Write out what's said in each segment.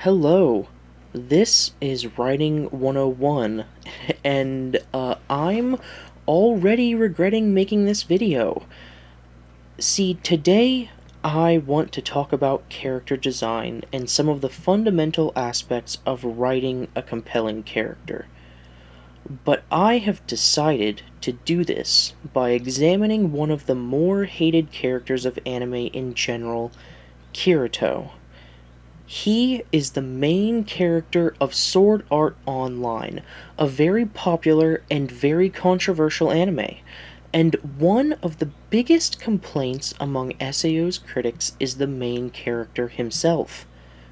Hello, this is Writing 101, and I'm already regretting making this video. See, today I want to talk about character design and some of the fundamental aspects of writing a compelling character. But I have decided to do this by examining one of the more hated characters of anime in general, Kirito. He is the main character of Sword Art Online, a very popular and very controversial anime, and one of the biggest complaints among SAO's critics is the main character himself.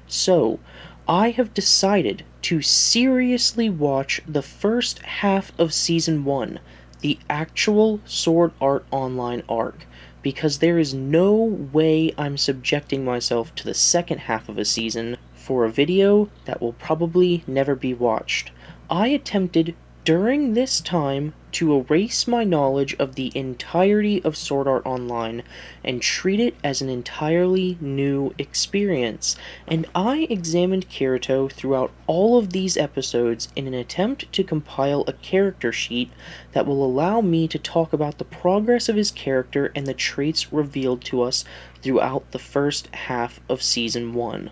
So, I have decided to seriously watch the first half of Season 1, the actual Sword Art Online arc, because there is no way I'm subjecting myself to the second half of a season for a video that will probably never be watched. I attempted during this time to erase my knowledge of the entirety of Sword Art Online and treat it as an entirely new experience, and I examined Kirito throughout all of these episodes in an attempt to compile a character sheet that will allow me to talk about the progress of his character and the traits revealed to us throughout the first half of Season 1.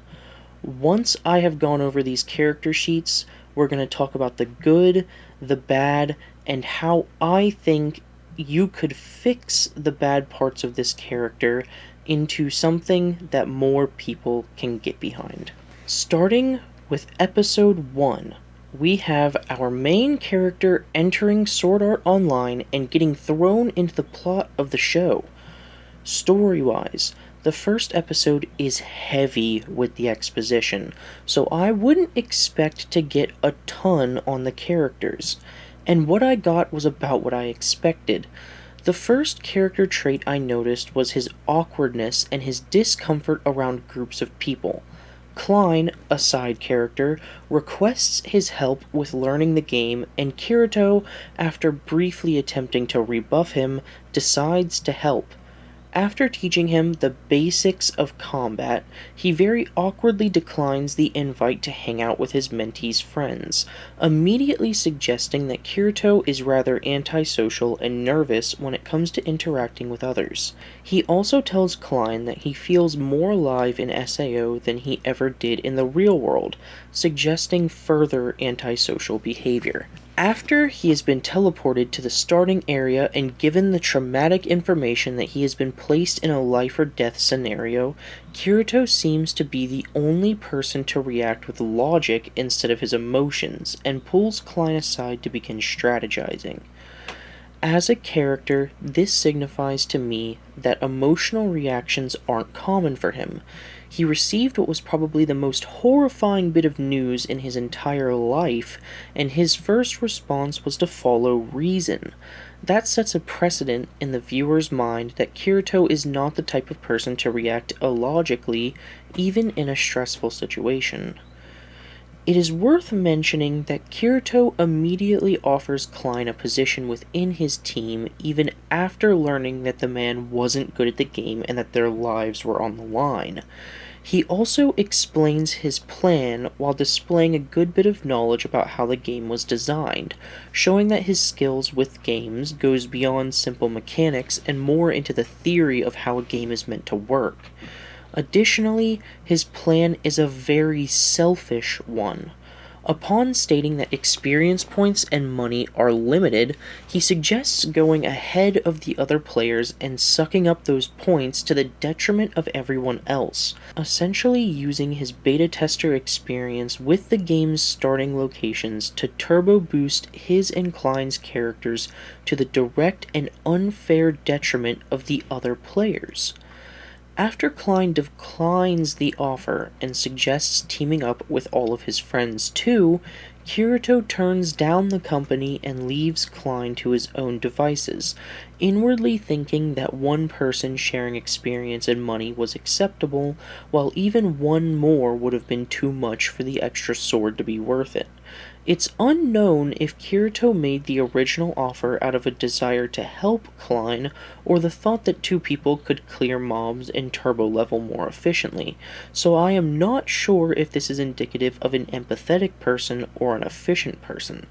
Once I have gone over these character sheets, we're going to talk about the good, the bad, and how I think you could fix the bad parts of this character into something that more people can get behind. Starting with Episode 1, we have our main character entering Sword Art Online and getting thrown into the plot of the show. Story-wise, the first episode is heavy with the exposition, so I wouldn't expect to get a ton on the characters, and what I got was about what I expected. The first character trait I noticed was his awkwardness and his discomfort around groups of people. Klein, a side character, requests his help with learning the game, and Kirito, after briefly attempting to rebuff him, decides to help. After teaching him the basics of combat, he very awkwardly declines the invite to hang out with his mentee's friends, immediately suggesting that Kirito is rather antisocial and nervous when it comes to interacting with others. He also tells Klein that he feels more alive in SAO than he ever did in the real world, suggesting further antisocial behavior. After he has been teleported to the starting area and given the traumatic information that he has been placed in a life or death scenario, Kirito seems to be the only person to react with logic instead of his emotions, and pulls Klein aside to begin strategizing. As a character, this signifies to me that emotional reactions aren't common for him. He received what was probably the most horrifying bit of news in his entire life, and his first response was to follow reason. That sets a precedent in the viewer's mind that Kirito is not the type of person to react illogically, even in a stressful situation. It is worth mentioning that Kirito immediately offers Klein a position within his team even after learning that the man wasn't good at the game and that their lives were on the line. He also explains his plan while displaying a good bit of knowledge about how the game was designed, showing that his skills with games goes beyond simple mechanics and more into the theory of how a game is meant to work. Additionally, his plan is a very selfish one. Upon stating that experience points and money are limited, he suggests going ahead of the other players and sucking up those points to the detriment of everyone else, essentially using his beta tester experience with the game's starting locations to turbo boost his and Klein's characters to the direct and unfair detriment of the other players. After Klein declines the offer and suggests teaming up with all of his friends too, Kirito turns down the company and leaves Klein to his own devices, inwardly thinking that one person sharing experience and money was acceptable, while even one more would have been too much for the extra sword to be worth it. It's unknown if Kirito made the original offer out of a desire to help Klein, or the thought that two people could clear mobs and turbo level more efficiently, so I am not sure if this is indicative of an empathetic person or an efficient person,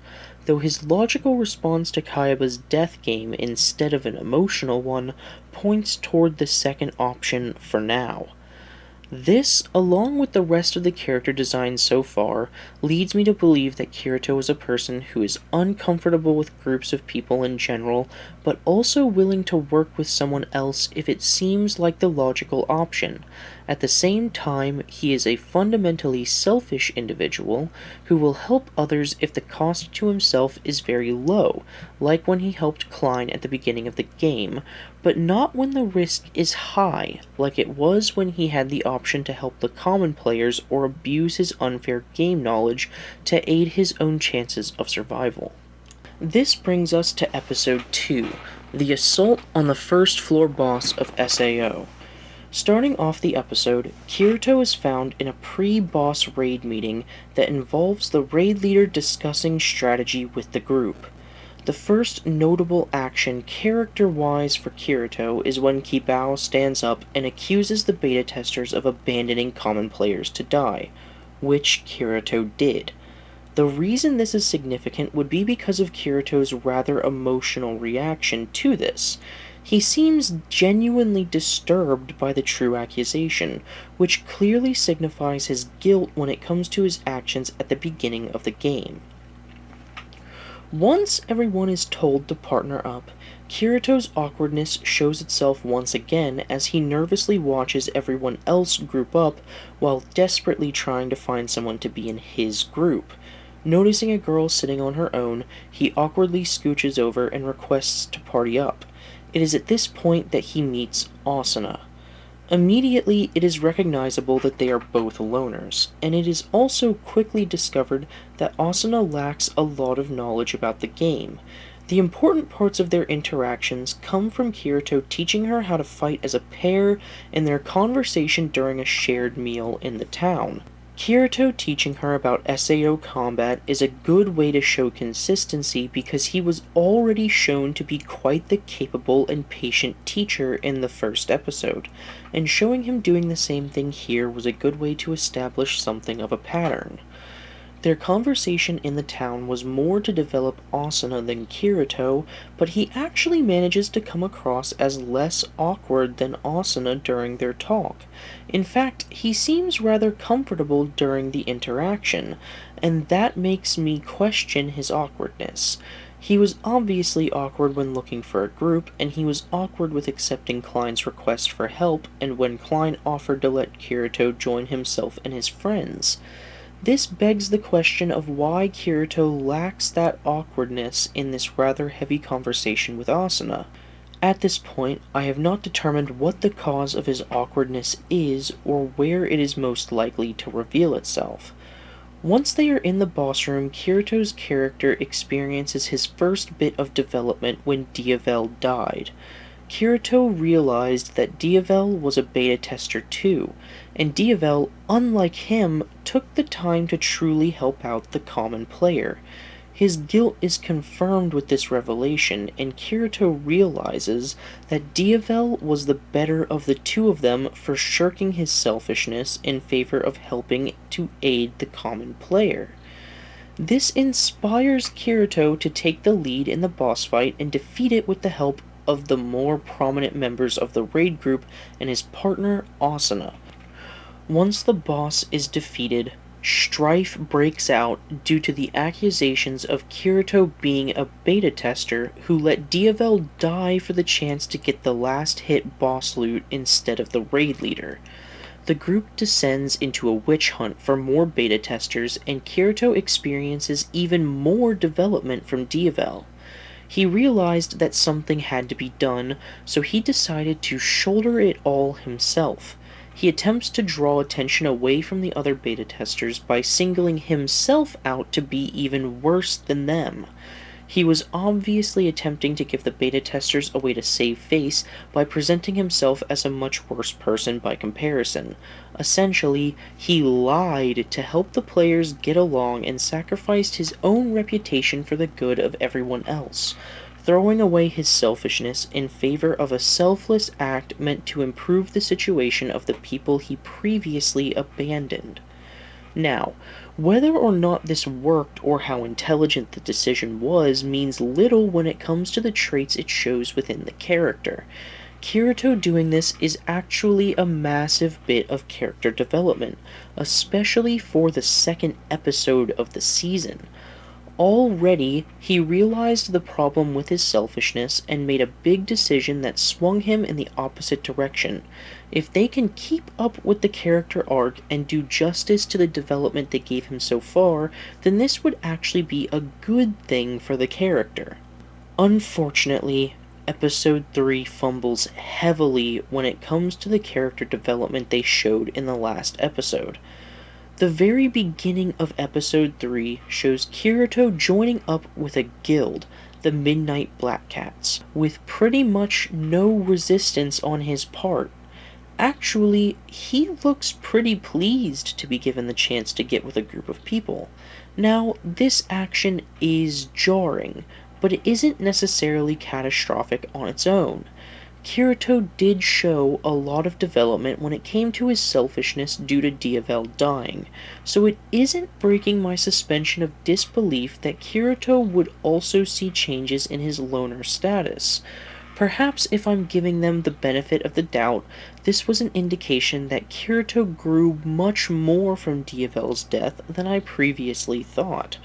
though his logical response to Kayaba's death game instead of an emotional one points toward the second option for now. This, along with the rest of the character design so far, leads me to believe that Kirito is a person who is uncomfortable with groups of people in general, but also willing to work with someone else if it seems like the logical option. At the same time, he is a fundamentally selfish individual who will help others if the cost to himself is very low, like when he helped Klein at the beginning of the game, but not when the risk is high, like it was when he had the option to help the common players or abuse his unfair game knowledge to aid his own chances of survival. This brings us to Episode 2, the assault on the first floor boss of SAO. Starting off the episode, Kirito is found in a pre-boss raid meeting that involves the raid leader discussing strategy with the group. The first notable action character-wise for Kirito is when Kibao stands up and accuses the beta testers of abandoning common players to die, which Kirito did. The reason this is significant would be because of Kirito's rather emotional reaction to this. He seems genuinely disturbed by the true accusation, which clearly signifies his guilt when it comes to his actions at the beginning of the game. Once everyone is told to partner up, Kirito's awkwardness shows itself once again as he nervously watches everyone else group up while desperately trying to find someone to be in his group. Noticing a girl sitting on her own, he awkwardly scooches over and requests to party up. It is at this point that he meets Asuna. Immediately, it is recognizable that they are both loners, and it is also quickly discovered that Asuna lacks a lot of knowledge about the game. The important parts of their interactions come from Kirito teaching her how to fight as a pair and their conversation during a shared meal in the town. Kirito teaching her about SAO combat is a good way to show consistency because he was already shown to be quite the capable and patient teacher in the first episode, and showing him doing the same thing here was a good way to establish something of a pattern. Their conversation in the town was more to develop Asuna than Kirito, but he actually manages to come across as less awkward than Asuna during their talk. In fact, he seems rather comfortable during the interaction, and that makes me question his awkwardness. He was obviously awkward when looking for a group, and he was awkward with accepting Klein's request for help and when Klein offered to let Kirito join himself and his friends. This begs the question of why Kirito lacks that awkwardness in this rather heavy conversation with Asuna. At this point, I have not determined what the cause of his awkwardness is or where it is most likely to reveal itself. Once they are in the boss room, Kirito's character experiences his first bit of development when Diavel died. Kirito realized that Diavel was a beta tester too, and Diavel, unlike him, took the time to truly help out the common player. His guilt is confirmed with this revelation, and Kirito realizes that Diavel was the better of the two of them for shirking his selfishness in favor of helping to aid the common player. This inspires Kirito to take the lead in the boss fight and defeat it with the help of the more prominent members of the raid group and his partner Asuna. Once the boss is defeated, strife breaks out due to the accusations of Kirito being a beta tester who let Diavel die for the chance to get the last hit boss loot instead of the raid leader. The group descends into a witch hunt for more beta testers, and Kirito experiences even more development from Diavel. He realized that something had to be done, so he decided to shoulder it all himself. He attempts to draw attention away from the other beta testers by singling himself out to be even worse than them. He was obviously attempting to give the beta testers a way to save face by presenting himself as a much worse person by comparison. Essentially, he lied to help the players get along and sacrificed his own reputation for the good of everyone else, throwing away his selfishness in favor of a selfless act meant to improve the situation of the people he previously abandoned. Now, whether or not this worked or how intelligent the decision was means little when it comes to the traits it shows within the character. Kirito doing this is actually a massive bit of character development, especially for the second episode of the season. Already, he realized the problem with his selfishness and made a big decision that swung him in the opposite direction. If they can keep up with the character arc and do justice to the development they gave him so far, then this would actually be a good thing for the character. Unfortunately, Episode 3 fumbles heavily when it comes to the character development they showed in the last episode. The very beginning of Episode 3 shows Kirito joining up with a guild, the Midnight Black Cats, with pretty much no resistance on his part. Actually, he looks pretty pleased to be given the chance to get with a group of people. Now, this action is jarring, but it isn't necessarily catastrophic on its own. Kirito did show a lot of development when it came to his selfishness due to Diavel dying, so it isn't breaking my suspension of disbelief that Kirito would also see changes in his loner status. Perhaps if I'm giving them the benefit of the doubt, this was an indication that Kirito grew much more from Diavel's death than I previously thought.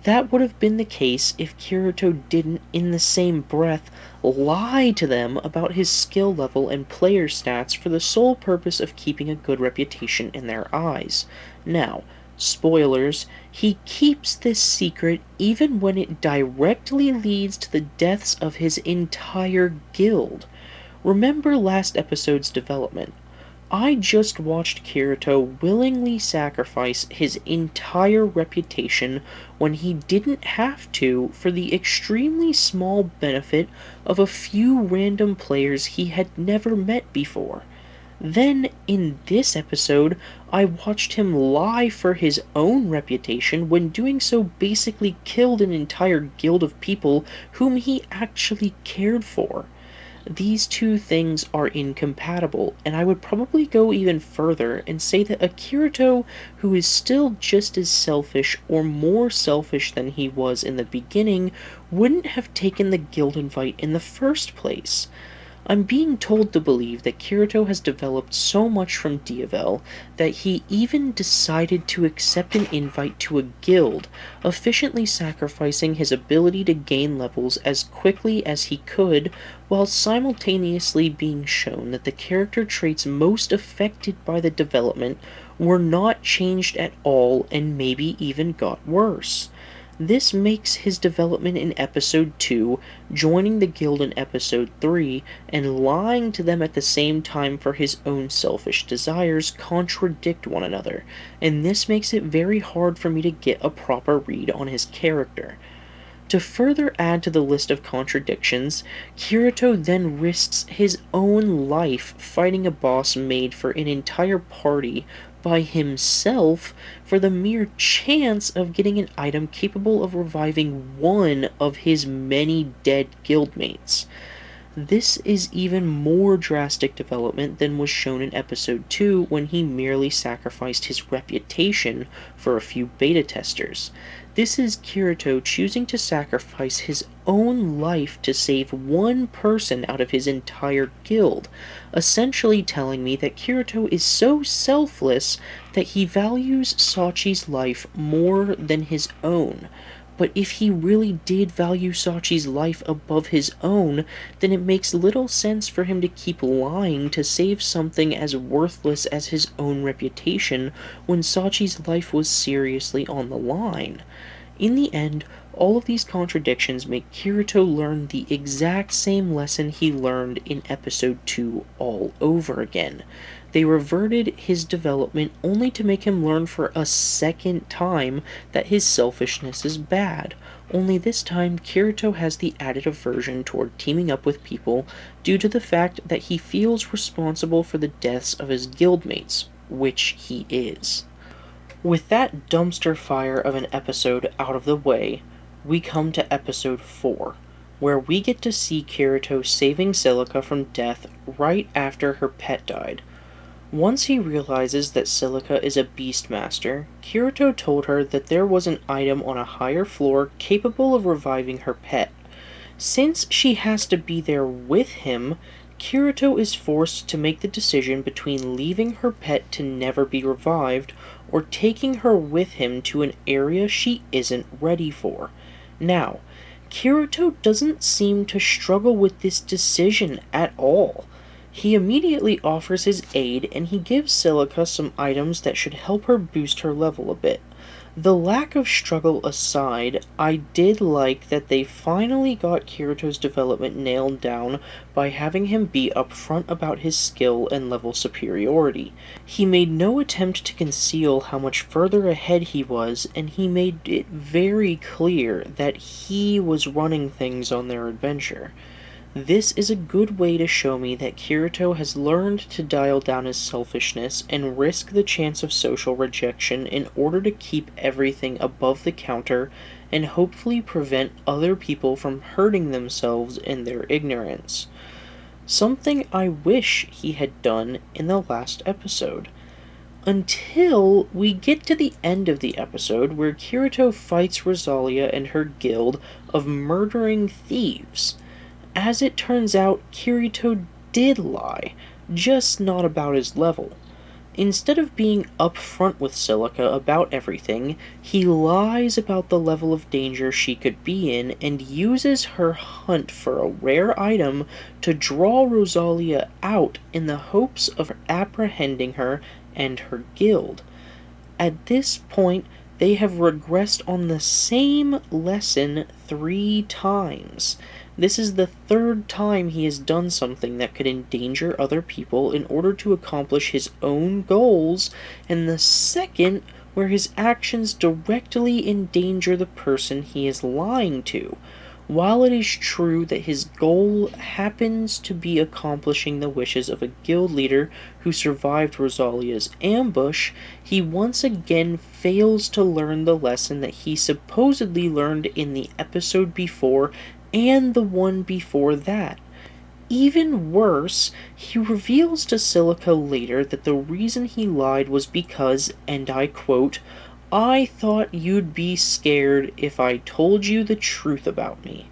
That would have been the case if Kirito didn't, in the same breath, lie to them about his skill level and player stats for the sole purpose of keeping a good reputation in their eyes. Now, spoilers, he keeps this secret even when it directly leads to the deaths of his entire guild. Remember last episode's development. I just watched Kirito willingly sacrifice his entire reputation when he didn't have to for the extremely small benefit of a few random players he had never met before. Then, in this episode, I watched him lie for his own reputation when doing so basically killed an entire guild of people whom he actually cared for. These two things are incompatible, and I would probably go even further and say that a Kirito who is still just as selfish or more selfish than he was in the beginning wouldn't have taken the guild invite in the first place. I'm being told to believe that Kirito has developed so much from Diavel that he even decided to accept an invite to a guild, efficiently sacrificing his ability to gain levels as quickly as he could, while simultaneously being shown that the character traits most affected by the development were not changed at all and maybe even got worse. This makes his development in Episode 2, joining the guild in Episode 3, and lying to them at the same time for his own selfish desires contradict one another, and this makes it very hard for me to get a proper read on his character. To further add to the list of contradictions, Kirito then risks his own life fighting a boss made for an entire party by himself for the mere chance of getting an item capable of reviving one of his many dead guildmates. This is even more drastic development than was shown in Episode 2 when he merely sacrificed his reputation for a few beta testers. This is Kirito choosing to sacrifice his own life to save one person out of his entire guild, essentially telling me that Kirito is so selfless that he values Sachi's life more than his own. But if he really did value Sachi's life above his own, then it makes little sense for him to keep lying to save something as worthless as his own reputation when Sachi's life was seriously on the line. In the end, all of these contradictions make Kirito learn the exact same lesson he learned in Episode 2 all over again. They reverted his development only to make him learn for a second time that his selfishness is bad. Only this time, Kirito has the added aversion toward teaming up with people due to the fact that he feels responsible for the deaths of his guildmates, which he is. With that dumpster fire of an episode out of the way, we come to episode 4, where we get to see Kirito saving Celica from death right after her pet died. Once he realizes that Celica is a Beastmaster, Kirito told her that there was an item on a higher floor capable of reviving her pet. Since she has to be there with him, Kirito is forced to make the decision between leaving her pet to never be revived or taking her with him to an area she isn't ready for. Now, Kirito doesn't seem to struggle with this decision at all. He immediately offers his aid and he gives Celica some items that should help her boost her level a bit. The lack of struggle aside, I did like that they finally got Kirito's development nailed down by having him be upfront about his skill and level superiority. He made no attempt to conceal how much further ahead he was, and he made it very clear that he was running things on their adventure. This is a good way to show me that Kirito has learned to dial down his selfishness and risk the chance of social rejection in order to keep everything above the counter and hopefully prevent other people from hurting themselves in their ignorance. Something I wish he had done in the last episode. Until we get to the end of the episode where Kirito fights Rosalia and her guild of murdering thieves. As it turns out, Kirito did lie, just not about his level. Instead of being upfront with Celica about everything, he lies about the level of danger she could be in and uses her hunt for a rare item to draw Rosalia out in the hopes of apprehending her and her guild. At this point, they have regressed on the same lesson 3 times. This is the 3rd time he has done something that could endanger other people in order to accomplish his own goals, and the 2nd where his actions directly endanger the person he is lying to. While it is true that his goal happens to be accomplishing the wishes of a guild leader who survived Rosalia's ambush, he once again fails to learn the lesson that he supposedly learned in the episode before and the one before that. Even worse, he reveals to Celica later that the reason he lied was because, and I quote, "I thought you'd be scared if I told you the truth about me."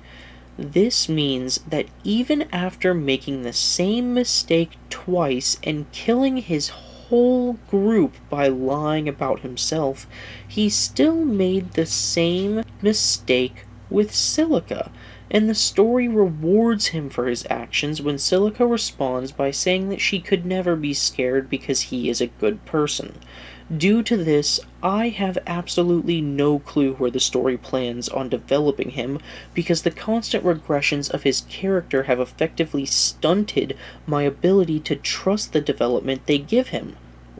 This means that even after making the same mistake twice and killing his whole group by lying about himself, he still made the same mistake with Celica, and the story rewards him for his actions when Celica responds by saying that she could never be scared because he is a good person. Due to this, I have absolutely no clue where the story plans on developing him, because the constant regressions of his character have effectively stunted my ability to trust the development they give him.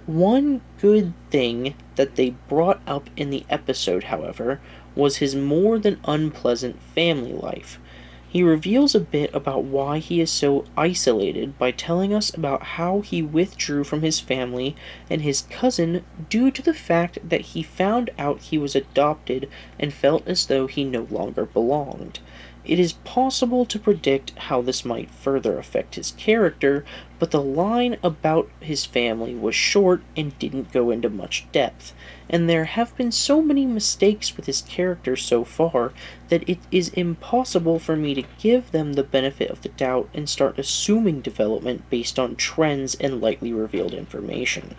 One good thing that they brought up in the episode, however, was his more than unpleasant family life. He reveals a bit about why he is so isolated by telling us about how he withdrew from his family and his cousin due to the fact that he found out he was adopted and felt as though he no longer belonged. It is possible to predict how this might further affect his character, but the line about his family was short and didn't go into much depth, and there have been so many mistakes with his character so far that it is impossible for me to give them the benefit of the doubt and start assuming development based on trends and lightly revealed information.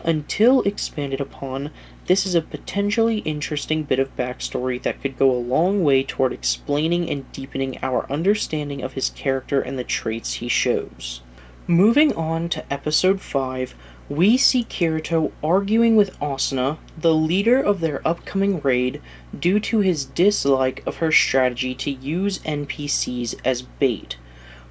Until expanded upon, this is a potentially interesting bit of backstory that could go a long way toward explaining and deepening our understanding of his character and the traits he shows. Moving on to episode 5, we see Kirito arguing with Asuna, the leader of their upcoming raid, due to his dislike of her strategy to use NPCs as bait.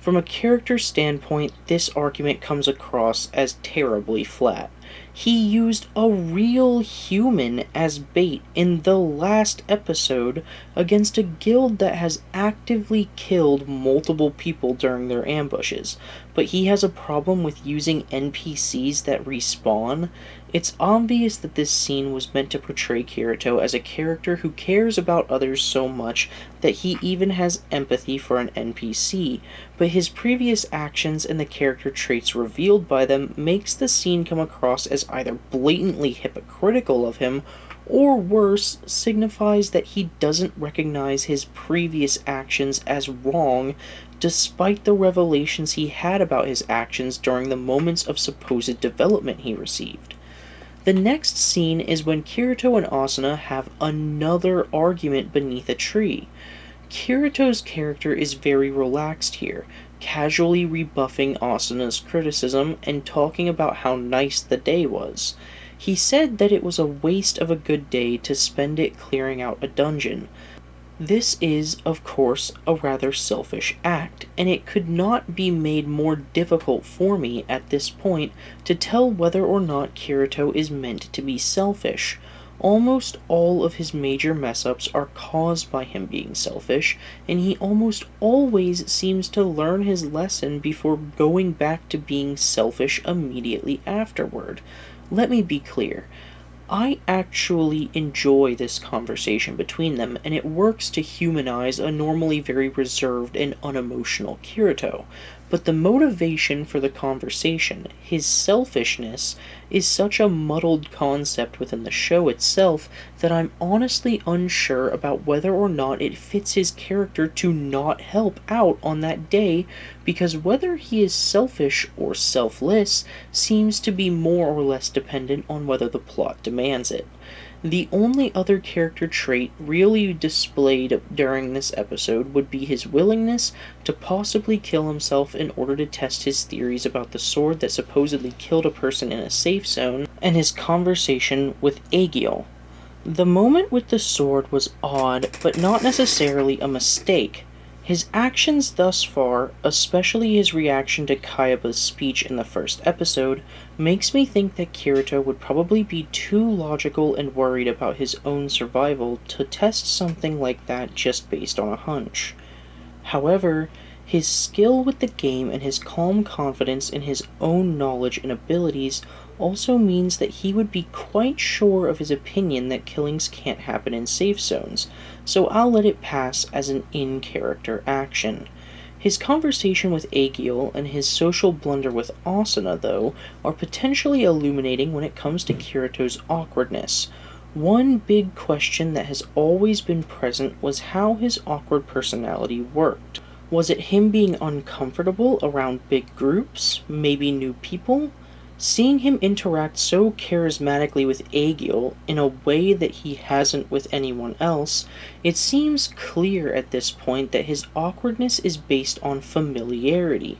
From a character standpoint, this argument comes across as terribly flat. He used a real human as bait in the last episode against a guild that has actively killed multiple people during their ambushes, but he has a problem with using NPCs that respawn. It's obvious that this scene was meant to portray Kirito as a character who cares about others so much that he even has empathy for an NPC, but his previous actions and the character traits revealed by them makes the scene come across as either blatantly hypocritical of him, or worse, signifies that he doesn't recognize his previous actions as wrong, despite the revelations he had about his actions during the moments of supposed development he received. The next scene is when Kirito and Asuna have another argument beneath a tree. Kirito's character is very relaxed here, casually rebuffing Asuna's criticism and talking about how nice the day was. He said that it was a waste of a good day to spend it clearing out a dungeon. This is, of course, a rather selfish act, and it could not be made more difficult for me at this point to tell whether or not Kirito is meant to be selfish. Almost all of his major mess-ups are caused by him being selfish, and he almost always seems to learn his lesson before going back to being selfish immediately afterward. Let me be clear. I actually enjoy this conversation between them, and it works to humanize a normally very reserved and unemotional Kirito. But the motivation for the conversation, his selfishness, is such a muddled concept within the show itself that I'm honestly unsure about whether or not it fits his character to not help out on that day, because whether he is selfish or selfless seems to be more or less dependent on whether the plot demands it. The only other character trait really displayed during this episode would be his willingness to possibly kill himself in order to test his theories about the sword that supposedly killed a person in a safe zone, and his conversation with Aegil. The moment with the sword was odd, but not necessarily a mistake. His actions thus far, especially his reaction to Kayaba's speech in the first episode, makes me think that Kirito would probably be too logical and worried about his own survival to test something like that just based on a hunch. However, his skill with the game and his calm confidence in his own knowledge and abilities also means that he would be quite sure of his opinion that killings can't happen in safe zones, so I'll let it pass as an in-character action. His conversation with Aegil and his social blunder with Asuna, though, are potentially illuminating when it comes to Kirito's awkwardness. One big question that has always been present was how his awkward personality worked. Was it him being uncomfortable around big groups, maybe new people? Seeing him interact so charismatically with Aegil in a way that he hasn't with anyone else, it seems clear at this point that his awkwardness is based on familiarity.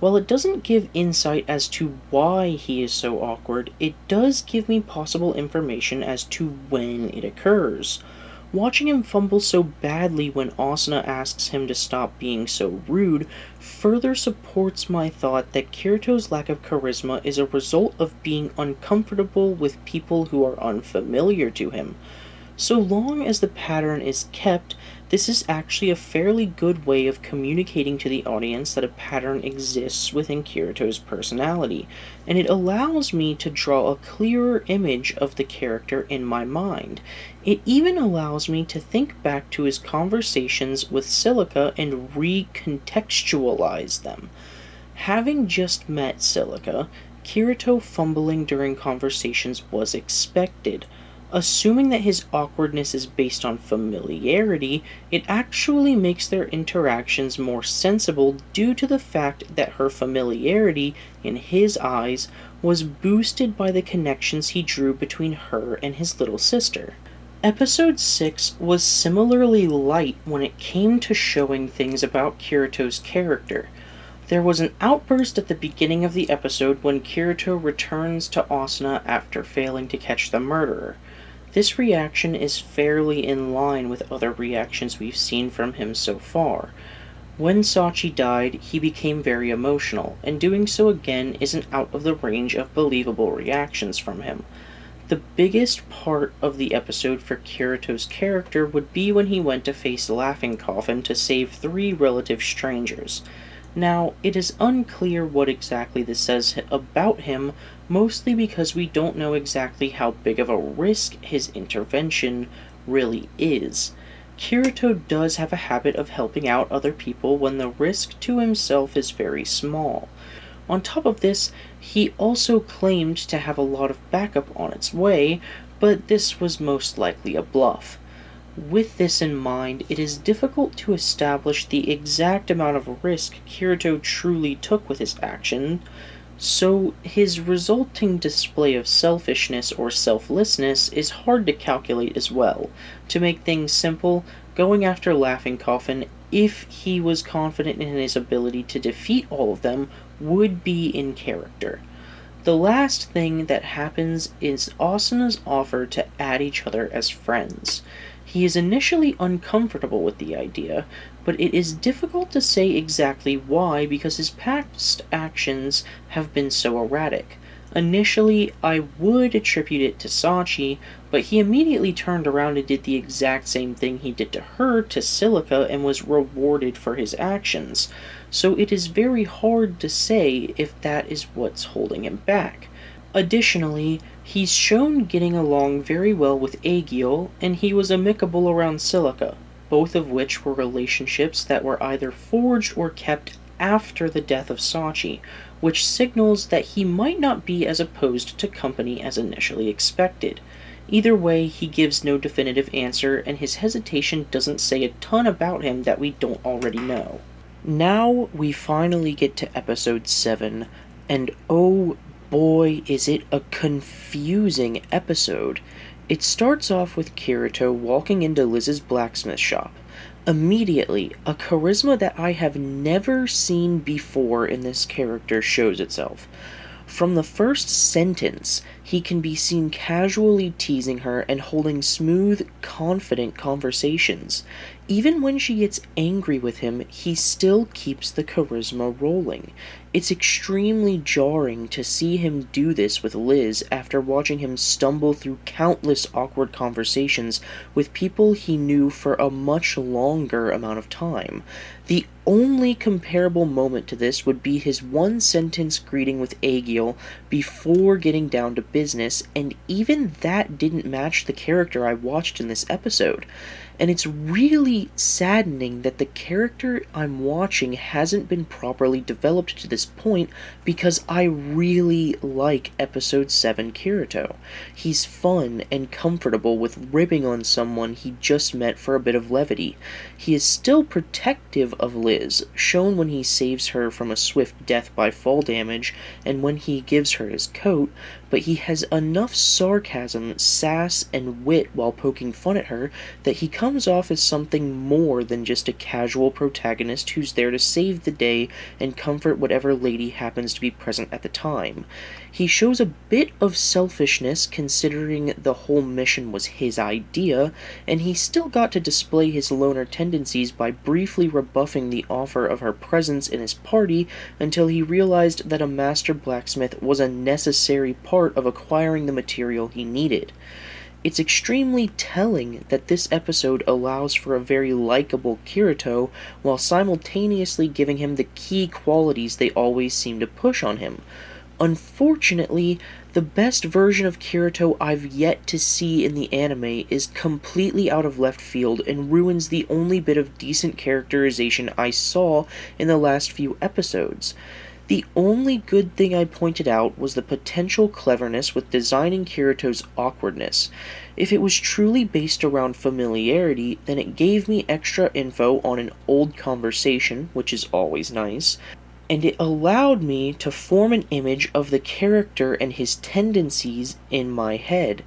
While it doesn't give insight as to why he is so awkward, it does give me possible information as to when it occurs. Watching him fumble so badly when Asuna asks him to stop being so rude further supports my thought that Kirito's lack of charisma is a result of being uncomfortable with people who are unfamiliar to him. So long as the pattern is kept, this is actually a fairly good way of communicating to the audience that a pattern exists within Kirito's personality, and it allows me to draw a clearer image of the character in my mind. It even allows me to think back to his conversations with Silica and recontextualize them. Having just met Silica, Kirito fumbling during conversations was expected. Assuming that his awkwardness is based on familiarity, it actually makes their interactions more sensible due to the fact that her familiarity, in his eyes, was boosted by the connections he drew between her and his little sister. Episode 6 was similarly light when it came to showing things about Kirito's character. There was an outburst at the beginning of the episode when Kirito returns to Asuna after failing to catch the murderer. This reaction is fairly in line with other reactions we've seen from him so far. When Sachi died, he became very emotional, and doing so again isn't out of the range of believable reactions from him. The biggest part of the episode for Kirito's character would be when he went to face Laughing Coffin to save three relative strangers. Now, it is unclear what exactly this says about him, mostly because we don't know exactly how big of a risk his intervention really is. Kirito does have a habit of helping out other people when the risk to himself is very small. On top of this, he also claimed to have a lot of backup on its way, but this was most likely a bluff. With this in mind, it is difficult to establish the exact amount of risk Kirito truly took with his action, so his resulting display of selfishness or selflessness is hard to calculate as well. To make things simple, going after Laughing Coffin, if he was confident in his ability to defeat all of them, would be in character. The last thing that happens is Asuna's offer to add each other as friends. He is initially uncomfortable with the idea, but it is difficult to say exactly why because his past actions have been so erratic. Initially, I would attribute it to Sachi, but he immediately turned around and did the exact same thing he did to her to Silica and was rewarded for his actions, so it is very hard to say if that is what's holding him back. Additionally, he's shown getting along very well with Aegiel, and he was amicable around Silica, both of which were relationships that were either forged or kept after the death of Sachi, which signals that he might not be as opposed to company as initially expected. Either way, he gives no definitive answer, and his hesitation doesn't say a ton about him that we don't already know. Now we finally get to episode 7, and oh boy, is it a confusing episode. It starts off with Kirito walking into Liz's blacksmith shop. Immediately, a charisma that I have never seen before in this character shows itself. From the first sentence, he can be seen casually teasing her and holding smooth, confident conversations. Even when she gets angry with him, he still keeps the charisma rolling. It's extremely jarring to see him do this with Liz after watching him stumble through countless awkward conversations with people he knew for a much longer amount of time. The only comparable moment to this would be his one-sentence greeting with Aegiel before getting down to business, and even that didn't match the character I watched in this episode. And it's really saddening that the character I'm watching hasn't been properly developed to this point, because I really like episode 7 Kirito. He's fun and comfortable with ribbing on someone he just met for a bit of levity. He is still protective of Liz, shown when he saves her from a swift death by fall damage and when he gives her his coat, but he has enough sarcasm, sass, and wit while poking fun at her that he comes off as something more than just a casual protagonist who's there to save the day and comfort whatever lady happens to be present at the time. He shows a bit of selfishness considering the whole mission was his idea, and he still got to display his loner tendencies by briefly rebuffing the offer of her presence in his party until he realized that a master blacksmith was a necessary part of acquiring the material he needed. It's extremely telling that this episode allows for a very likable Kirito while simultaneously giving him the key qualities they always seem to push on him. Unfortunately, the best version of Kirito I've yet to see in the anime is completely out of left field and ruins the only bit of decent characterization I saw in the last few episodes. The only good thing I pointed out was the potential cleverness with designing Kirito's awkwardness. If it was truly based around familiarity, then it gave me extra info on an old conversation, which is always nice, and it allowed me to form an image of the character and his tendencies in my head.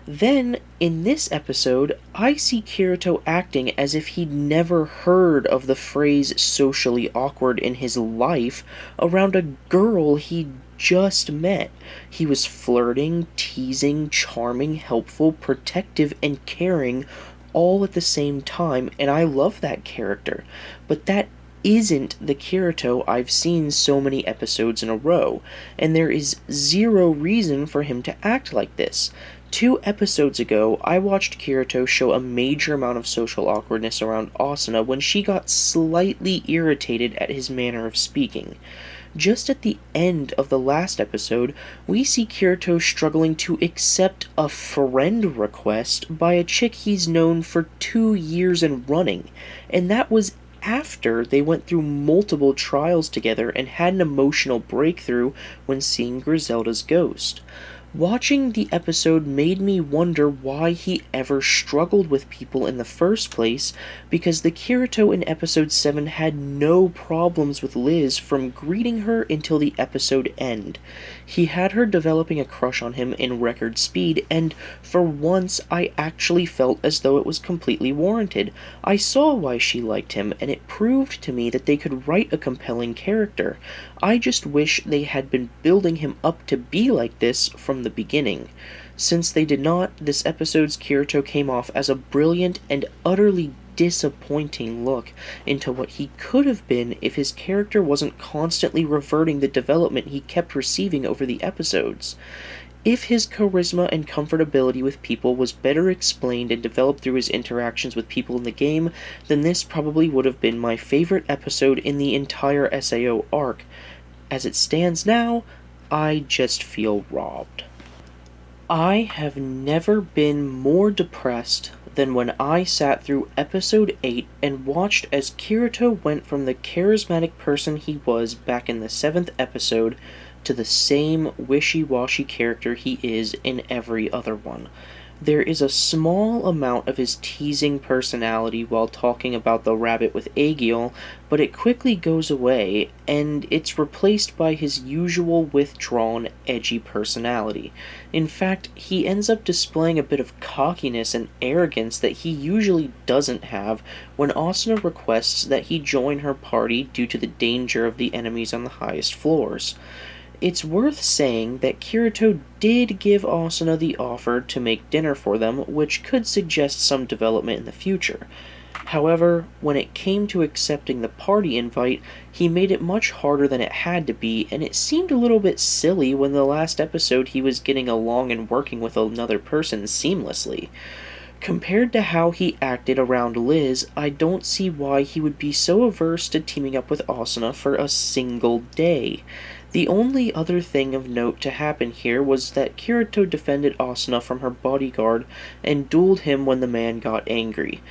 Then, in this episode, I see Kirito acting as if he'd never heard of the phrase socially awkward in his life around a girl he'd just met. He was flirting, teasing, charming, helpful, protective, and caring all at the same time, and I love that character. But that isn't the Kirito I've seen so many episodes in a row, and there is zero reason for him to act like this. 2 episodes ago, I watched Kirito show a major amount of social awkwardness around Asuna when she got slightly irritated at his manner of speaking. Just at the end of the last episode, we see Kirito struggling to accept a friend request by a chick he's known for 2 years and running, and that was after they went through multiple trials together and had an emotional breakthrough when seeing Griselda's ghost. Watching the episode made me wonder why he ever struggled with people in the first place, because the Kirito in episode 7 had no problems with Liz from greeting her until the episode end. He had her developing a crush on him in record speed, and for once I actually felt as though it was completely warranted. I saw why she liked him, and it proved to me that they could write a compelling character. I just wish they had been building him up to be like this from the beginning. Since they did not, this episode's Kirito came off as a brilliant and utterly disappointing look into what he could have been if his character wasn't constantly reverting the development he kept receiving over the episodes. If his charisma and comfortability with people was better explained and developed through his interactions with people in the game, then this probably would have been my favorite episode in the entire SAO arc. As it stands now, I just feel robbed. I have never been more depressed than when I sat through episode 8 and watched as Kirito went from the charismatic person he was back in the 7th episode to the same wishy-washy character he is in every other one. There is a small amount of his teasing personality while talking about the rabbit with Aegiel, but it quickly goes away, and it's replaced by his usual withdrawn, edgy personality. In fact, he ends up displaying a bit of cockiness and arrogance that he usually doesn't have when Asuna requests that he join her party due to the danger of the enemies on the highest floors. It's worth saying that Kirito did give Asuna the offer to make dinner for them, which could suggest some development in the future. However, when it came to accepting the party invite, he made it much harder than it had to be, and it seemed a little bit silly when the last episode he was getting along and working with another person seamlessly. Compared to how he acted around Liz, I don't see why he would be so averse to teaming up with Asuna for a single day. The only other thing of note to happen here was that Kirito defended Asuna from her bodyguard and dueled him when the man got angry.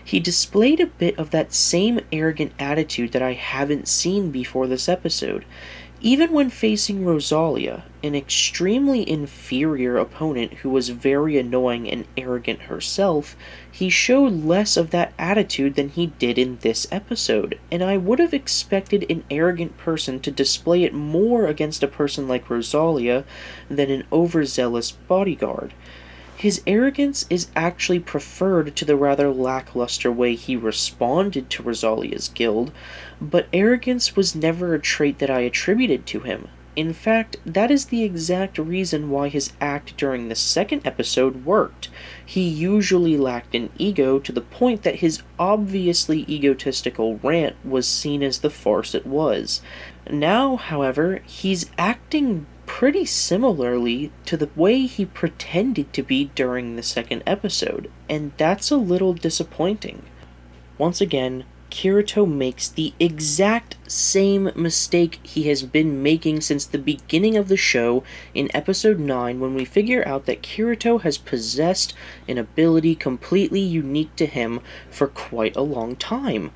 He displayed a bit of that same arrogant attitude that I haven't seen before this episode. Even when facing Rosalia, an extremely inferior opponent who was very annoying and arrogant herself, he showed less of that attitude than he did in this episode, and I would have expected an arrogant person to display it more against a person like Rosalia than an overzealous bodyguard. His arrogance is actually preferred to the rather lackluster way he responded to Rosalia's guild, but arrogance was never a trait that I attributed to him. In fact, that is the exact reason why his act during the second episode worked. He usually lacked an ego to the point that his obviously egotistical rant was seen as the farce it was. Now, however, he's acting pretty similarly to the way he pretended to be during the second episode, and that's a little disappointing. Once again, Kirito makes the exact same mistake he has been making since the beginning of the show in episode 9 when we figure out that Kirito has possessed an ability completely unique to him for quite a long time.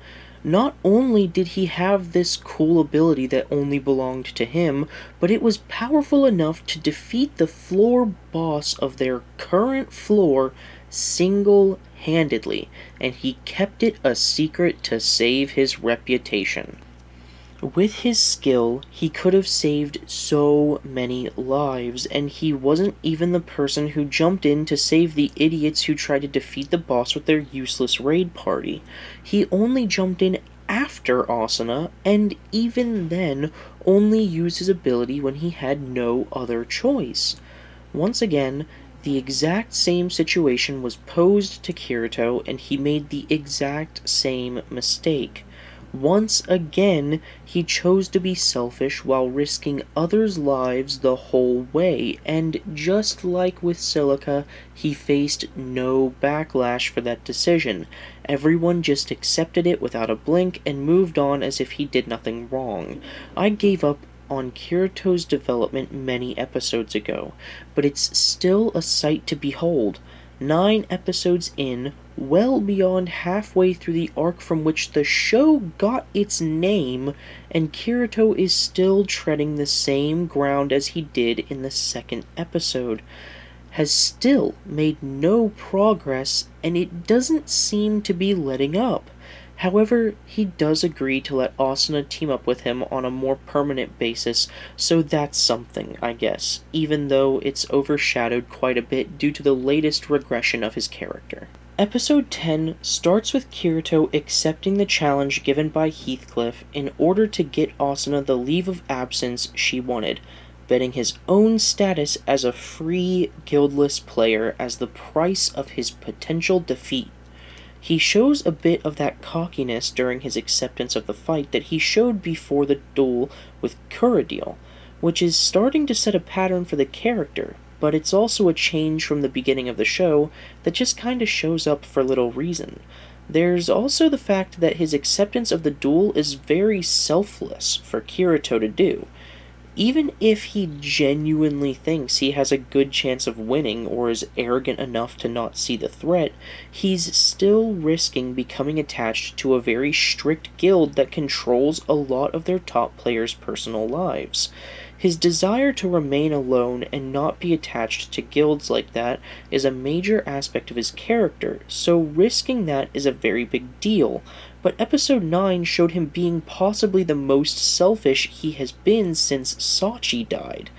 Not only did he have this cool ability that only belonged to him, but it was powerful enough to defeat the floor boss of their current floor single-handedly, and he kept it a secret to save his reputation. With his skill, he could have saved so many lives, and he wasn't even the person who jumped in to save the idiots who tried to defeat the boss with their useless raid party. He only jumped in after Asuna, and even then, only used his ability when he had no other choice. Once again, the exact same situation was posed to Kirito, and he made the exact same mistake. Once again, he chose to be selfish while risking others' lives the whole way, and just like with Silica, he faced no backlash for that decision. Everyone just accepted it without a blink and moved on as if he did nothing wrong. I gave up on Kirito's development many episodes ago, but it's still a sight to behold. 9 episodes in, well beyond halfway through the arc from which the show got its name, and Kirito is still treading the same ground as he did in the second episode, has still made no progress, and it doesn't seem to be letting up. However, he does agree to let Asuna team up with him on a more permanent basis, so that's something, I guess, even though it's overshadowed quite a bit due to the latest regression of his character. Episode 10 starts with Kirito accepting the challenge given by Heathcliff in order to get Asuna the leave of absence she wanted, betting his own status as a free, guildless player as the price of his potential defeat. He shows a bit of that cockiness during his acceptance of the fight that he showed before the duel with Kirito, which is starting to set a pattern for the character, but it's also a change from the beginning of the show that just kinda shows up for little reason. There's also the fact that his acceptance of the duel is very selfless for Kirito to do. Even if he genuinely thinks he has a good chance of winning or is arrogant enough to not see the threat, he's still risking becoming attached to a very strict guild that controls a lot of their top players' personal lives. His desire to remain alone and not be attached to guilds like that is a major aspect of his character, so risking that is a very big deal. But episode 9 showed him being possibly the most selfish he has been since Sachi died.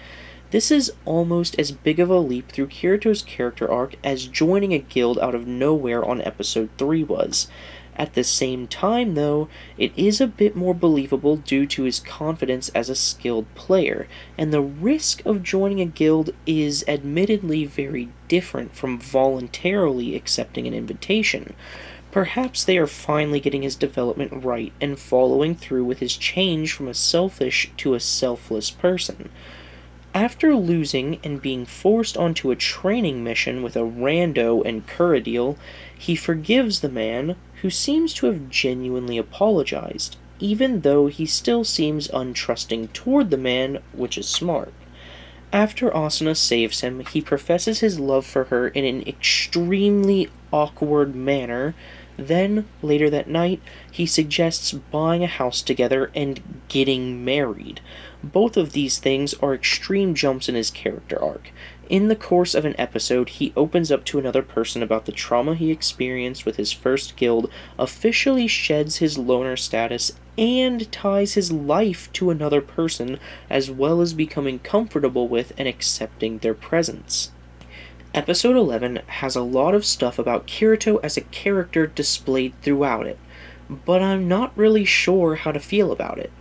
This is almost as big of a leap through Kirito's character arc as joining a guild out of nowhere on episode 3 was. At the same time, though, it is a bit more believable due to his confidence as a skilled player, and the risk of joining a guild is admittedly very different from voluntarily accepting an invitation. Perhaps they are finally getting his development right and following through with his change from a selfish to a selfless person. After losing and being forced onto a training mission with a rando and Kirito, he forgives the man, who seems to have genuinely apologized, even though he still seems untrusting toward the man, which is smart. After Asuna saves him, he professes his love for her in an extremely awkward manner. Then, later that night, he suggests buying a house together and getting married. Both of these things are extreme jumps in his character arc. In the course of an episode, he opens up to another person about the trauma he experienced with his first guild, officially sheds his loner status, and ties his life to another person, as well as becoming comfortable with and accepting their presence. Episode 11 has a lot of stuff about Kirito as a character displayed throughout it, but I'm not really sure how to feel about it.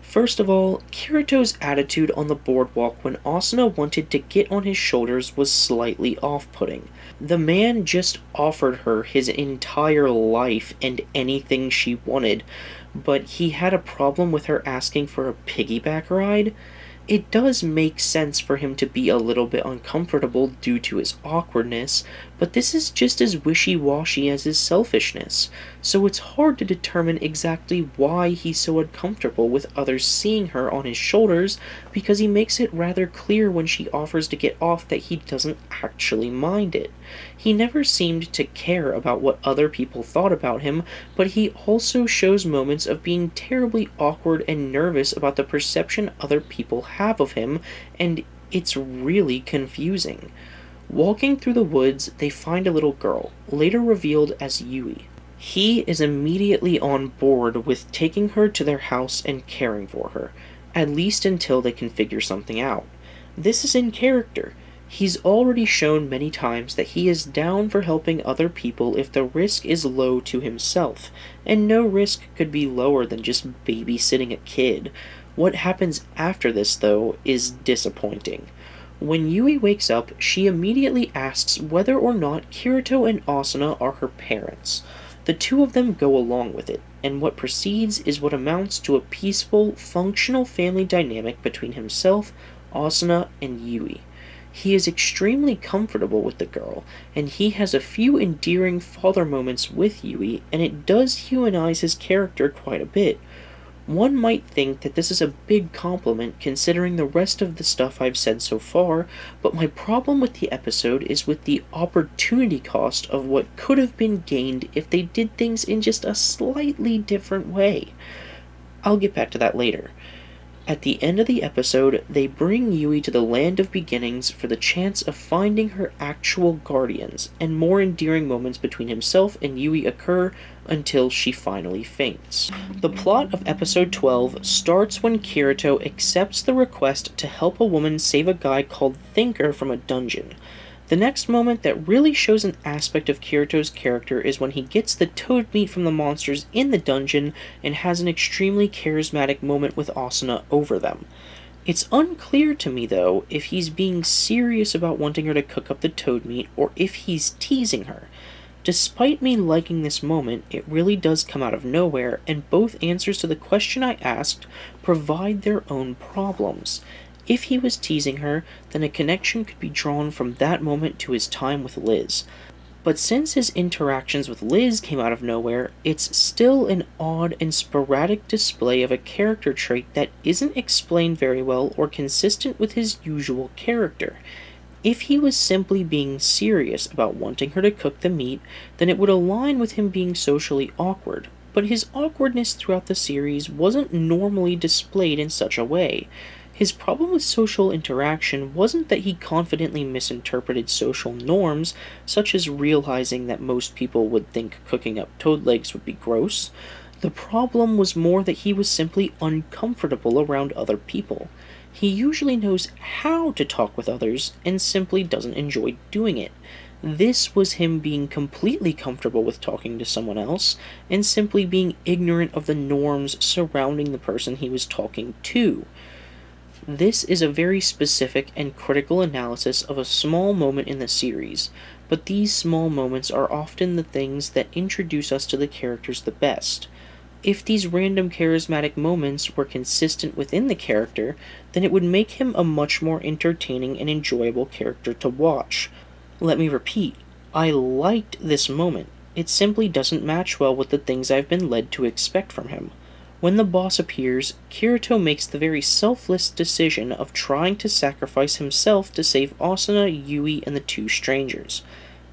First of all, Kirito's attitude on the boardwalk when Asuna wanted to get on his shoulders was slightly off-putting. The man just offered her his entire life and anything she wanted, but he had a problem with her asking for a piggyback ride? It does make sense for him to be a little bit uncomfortable due to his awkwardness, but this is just as wishy-washy as his selfishness, so it's hard to determine exactly why he's so uncomfortable with others seeing her on his shoulders, because he makes it rather clear when she offers to get off that he doesn't actually mind it. He never seemed to care about what other people thought about him, but he also shows moments of being terribly awkward and nervous about the perception other people have of him, and it's really confusing. Walking through the woods, they find a little girl, later revealed as Yui. He is immediately on board with taking her to their house and caring for her, at least until they can figure something out. This is in character. He's already shown many times that he is down for helping other people if the risk is low to himself, and no risk could be lower than just babysitting a kid. What happens after this, though, is disappointing. When Yui wakes up, she immediately asks whether or not Kirito and Asuna are her parents. The two of them go along with it, and what proceeds is what amounts to a peaceful, functional family dynamic between himself, Asuna, and Yui. He is extremely comfortable with the girl, and he has a few endearing father moments with Yui, and it does humanize his character quite a bit. One might think that this is a big compliment considering the rest of the stuff I've said so far, but my problem with the episode is with the opportunity cost of what could have been gained if they did things in just a slightly different way. I'll get back to that later. At the end of the episode, they bring Yui to the Land of Beginnings for the chance of finding her actual guardians, and more endearing moments between himself and Yui occur until she finally faints. The plot of episode 12 starts when Kirito accepts the request to help a woman save a guy called Thinker from a dungeon. The next moment that really shows an aspect of Kirito's character is when he gets the toad meat from the monsters in the dungeon and has an extremely charismatic moment with Asuna over them. It's unclear to me, though, if he's being serious about wanting her to cook up the toad meat or if he's teasing her. Despite me liking this moment, it really does come out of nowhere, and both answers to the question I asked provide their own problems. If he was teasing her, then a connection could be drawn from that moment to his time with Liz. But since his interactions with Liz came out of nowhere, it's still an odd and sporadic display of a character trait that isn't explained very well or consistent with his usual character. If he was simply being serious about wanting her to cook the meat, then it would align with him being socially awkward. But his awkwardness throughout the series wasn't normally displayed in such a way. His problem with social interaction wasn't that he confidently misinterpreted social norms, such as realizing that most people would think cooking up toad legs would be gross. The problem was more that he was simply uncomfortable around other people. He usually knows how to talk with others, and simply doesn't enjoy doing it. This was him being completely comfortable with talking to someone else, and simply being ignorant of the norms surrounding the person he was talking to. This is a very specific and critical analysis of a small moment in the series, but these small moments are often the things that introduce us to the characters the best. If these random charismatic moments were consistent within the character, then it would make him a much more entertaining and enjoyable character to watch. Let me repeat, I liked this moment. It simply doesn't match well with the things I've been led to expect from him. When the boss appears, Kirito makes the very selfless decision of trying to sacrifice himself to save Asuna, Yui, and the two strangers.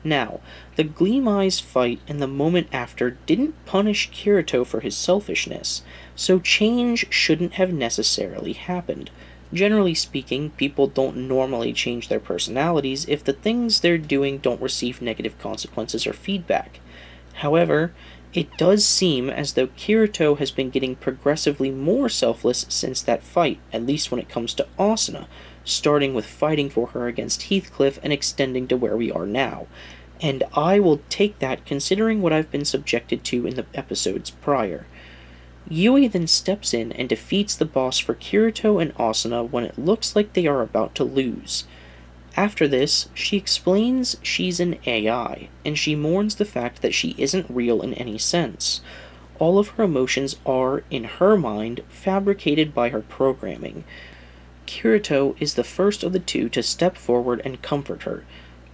Now, the Gleam Eyes fight and the moment after didn't punish Kirito for his selfishness, so change shouldn't have necessarily happened. Generally speaking, people don't normally change their personalities if the things they're doing don't receive negative consequences or feedback. However, it does seem as though Kirito has been getting progressively more selfless since that fight, at least when it comes to Asuna, starting with fighting for her against Heathcliff and extending to where we are now. And I will take that considering what I've been subjected to in the episodes prior. Yui then steps in and defeats the boss for Kirito and Asuna when it looks like they are about to lose. After this, she explains she's an AI, and she mourns the fact that she isn't real in any sense. All of her emotions are, in her mind, fabricated by her programming. Kirito is the first of the two to step forward and comfort her,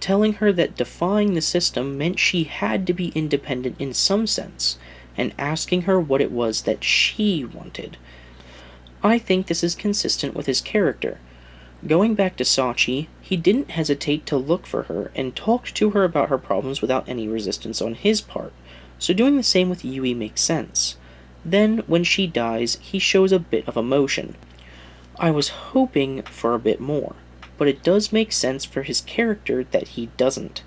telling her that defying the system meant she had to be independent in some sense, and asking her what it was that she wanted. I think this is consistent with his character. Going back to Sachi, he didn't hesitate to look for her and talked to her about her problems without any resistance on his part, so doing the same with Yui makes sense. Then, when she dies, he shows a bit of emotion. I was hoping for a bit more, but it does make sense for his character that he doesn't.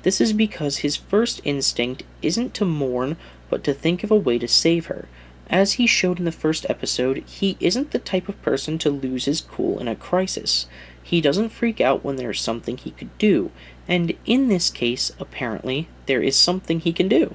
This is because his first instinct isn't to mourn, but to think of a way to save her. As he showed in the first episode, he isn't the type of person to lose his cool in a crisis. He doesn't freak out when there's something he could do, and in this case, apparently, there is something he can do.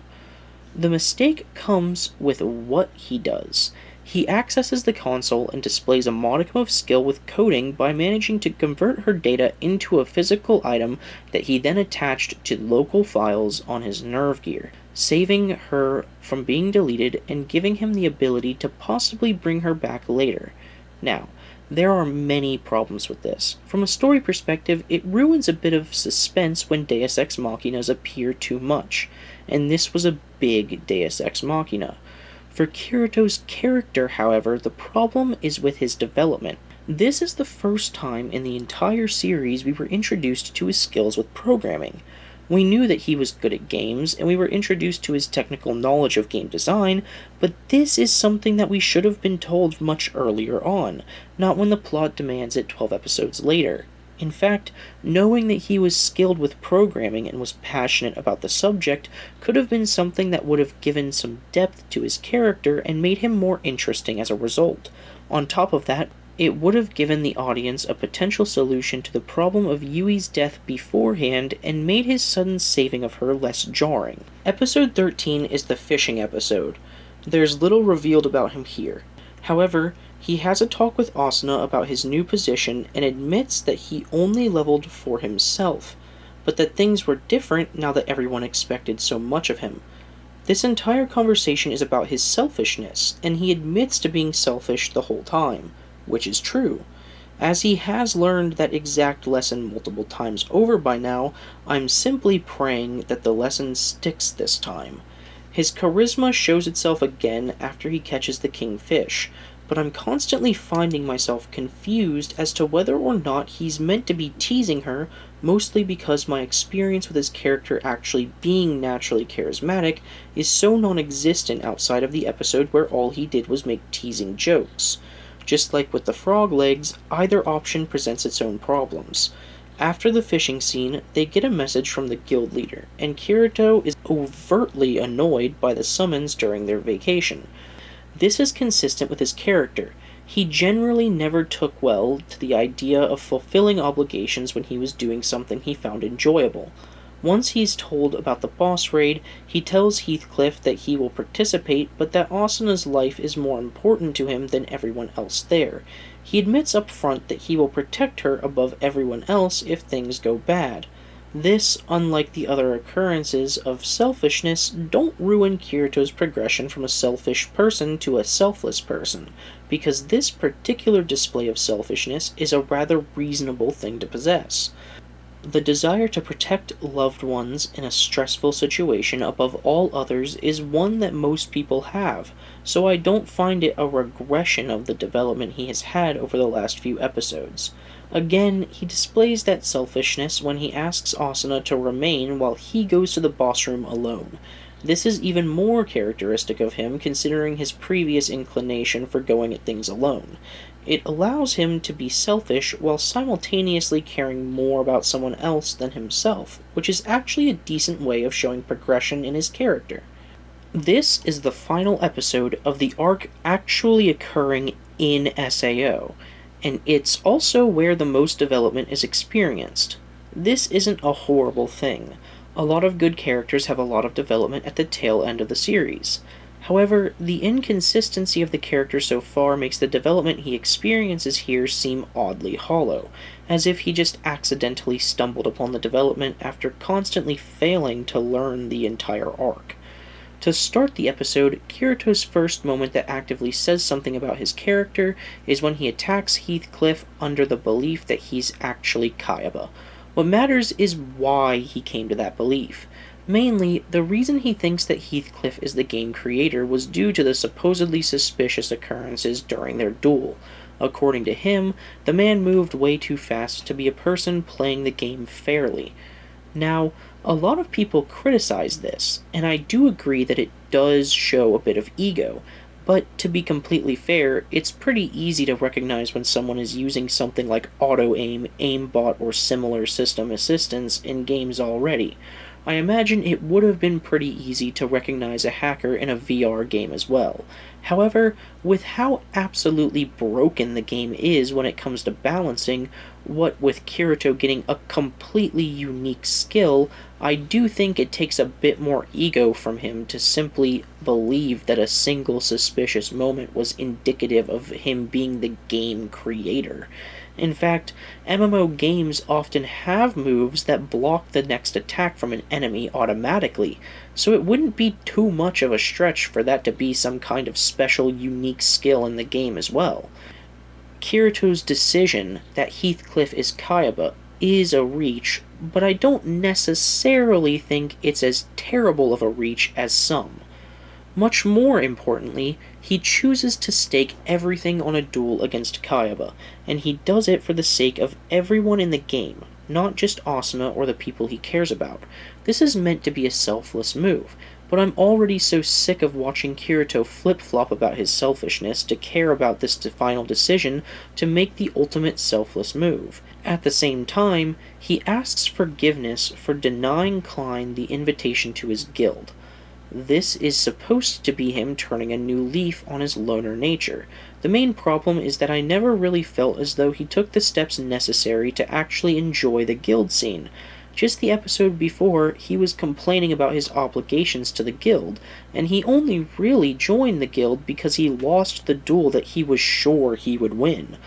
The mistake comes with what he does. He accesses the console and displays a modicum of skill with coding by managing to convert her data into a physical item that he then attached to local files on his nerve gear. saving her from being deleted and giving him the ability to possibly bring her back later. Now, there are many problems with this. From a story perspective, it ruins a bit of suspense when Deus Ex Machinas appear too much, and this was a big Deus Ex Machina. For Kirito's character, however, the problem is with his development. This is the first time in the entire series we were introduced to his skills with programming. We knew that he was good at games, and we were introduced to his technical knowledge of game design, but this is something that we should have been told much earlier on, not when the plot demands it 12 episodes later. In fact, knowing that he was skilled with programming and was passionate about the subject could have been something that would have given some depth to his character and made him more interesting as a result. On top of that, it would have given the audience a potential solution to the problem of Yui's death beforehand and made his sudden saving of her less jarring. Episode 13 is the fishing episode. There's little revealed about him here. However, he has a talk with Asuna about his new position and admits that he only leveled for himself, but that things were different now that everyone expected so much of him. This entire conversation is about his selfishness, and he admits to being selfish the whole time, which is true. As he has learned that exact lesson multiple times over by now, I'm simply praying that the lesson sticks this time. His charisma shows itself again after he catches the kingfish, but I'm constantly finding myself confused as to whether or not he's meant to be teasing her, mostly because my experience with his character actually being naturally charismatic is so non-existent outside of the episode where all he did was make teasing jokes. Just like with the frog legs, either option presents its own problems. After the fishing scene, they get a message from the guild leader, and Kirito is overtly annoyed by the summons during their vacation. This is consistent with his character. He generally never took well to the idea of fulfilling obligations when he was doing something he found enjoyable. Once he's told about the boss raid, he tells Heathcliff that he will participate, but that Asuna's life is more important to him than everyone else there. He admits up front that he will protect her above everyone else if things go bad. This, unlike the other occurrences of selfishness, don't ruin Kirito's progression from a selfish person to a selfless person, because this particular display of selfishness is a rather reasonable thing to possess. The desire to protect loved ones in a stressful situation above all others is one that most people have, so I don't find it a regression of the development he has had over the last few episodes. Again, he displays that selfishness when he asks Asuna to remain while he goes to the boss room alone. This is even more characteristic of him considering his previous inclination for going at things alone. It allows him to be selfish while simultaneously caring more about someone else than himself, which is actually a decent way of showing progression in his character. This is the final episode of the arc actually occurring in SAO, and it's also where the most development is experienced. This isn't a horrible thing. A lot of good characters have a lot of development at the tail end of the series. However, the inconsistency of the character so far makes the development he experiences here seem oddly hollow, as if he just accidentally stumbled upon the development after constantly failing to learn the entire arc. To start the episode, Kirito's first moment that actively says something about his character is when he attacks Heathcliff under the belief that he's actually Kayaba. What matters is why he came to that belief. Mainly, the reason he thinks that Heathcliff is the game creator was due to the supposedly suspicious occurrences during their duel. According to him, the man moved way too fast to be a person playing the game fairly. Now, a lot of people criticize this, and I do agree that it does show a bit of ego, but to be completely fair, it's pretty easy to recognize when someone is using something like auto-aim, aimbot, or similar system assistance in games already. I imagine it would have been pretty easy to recognize a hacker in a VR game as well. However, with how absolutely broken the game is when it comes to balancing, what with Kirito getting a completely unique skill, I do think it takes a bit more ego from him to simply believe that a single suspicious moment was indicative of him being the game creator. In fact, MMO games often have moves that block the next attack from an enemy automatically, so it wouldn't be too much of a stretch for that to be some kind of special, unique skill in the game as well. Kirito's decision that Heathcliff is Kayaba is a reach, but I don't necessarily think it's as terrible of a reach as some. Much more importantly, he chooses to stake everything on a duel against Kayaba, and he does it for the sake of everyone in the game, not just Asuna or the people he cares about. This is meant to be a selfless move, but I'm already so sick of watching Kirito flip-flop about his selfishness to care about this final decision to make the ultimate selfless move. At the same time, he asks forgiveness for denying Klein the invitation to his guild. This is supposed to be him turning a new leaf on his loner nature. The main problem is that I never really felt as though he took the steps necessary to actually enjoy the guild scene. Just the episode before, he was complaining about his obligations to the guild, and he only really joined the guild because he lost the duel that he was sure he would win.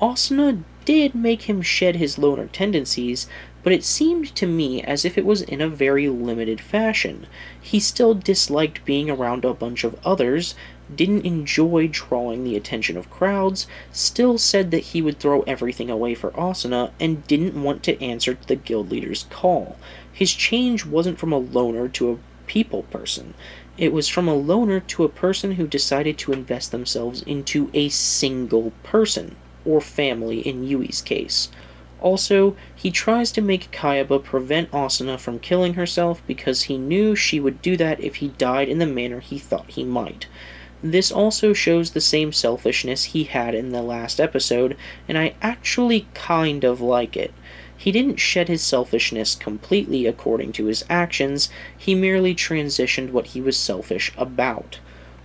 Asuna did make him shed his loner tendencies, but it seemed to me as if it was in a very limited fashion. He still disliked being around a bunch of others, didn't enjoy drawing the attention of crowds, still said that he would throw everything away for Asuna, and didn't want to answer to the guild leader's call. His change wasn't from a loner to a people person. It was from a loner to a person who decided to invest themselves into a single person, or family in Yui's case. Also, he tries to make Kayaba prevent Asuna from killing herself because he knew she would do that if he died in the manner he thought he might. This also shows the same selfishness he had in the last episode, and I actually kind of like it. He didn't shed his selfishness completely according to his actions, he merely transitioned what he was selfish about.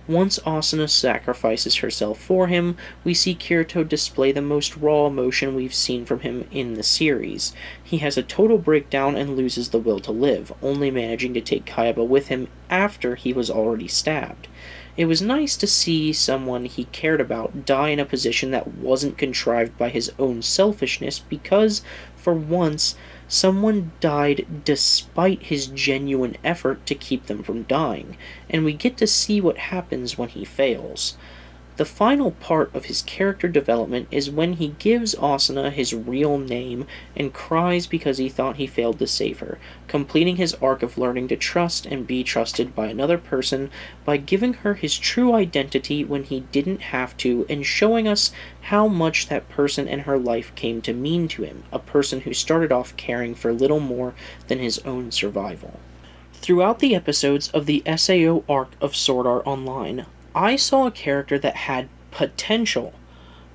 Once Asuna sacrifices herself for him, we see Kirito display the most raw emotion we've seen from him in the series. He has a total breakdown and loses the will to live, only managing to take Kayaba with him after he was already stabbed. It was nice to see someone he cared about die in a position that wasn't contrived by his own selfishness because, for once, someone died despite his genuine effort to keep them from dying, and we get to see what happens when he fails. The final part of his character development is when he gives Asuna his real name and cries because he thought he failed to save her, completing his arc of learning to trust and be trusted by another person by giving her his true identity when he didn't have to, and showing us how much that person and her life came to mean to him, a person who started off caring for little more than his own survival. Throughout the episodes of the SAO arc of Sword Art Online, I saw a character that had potential.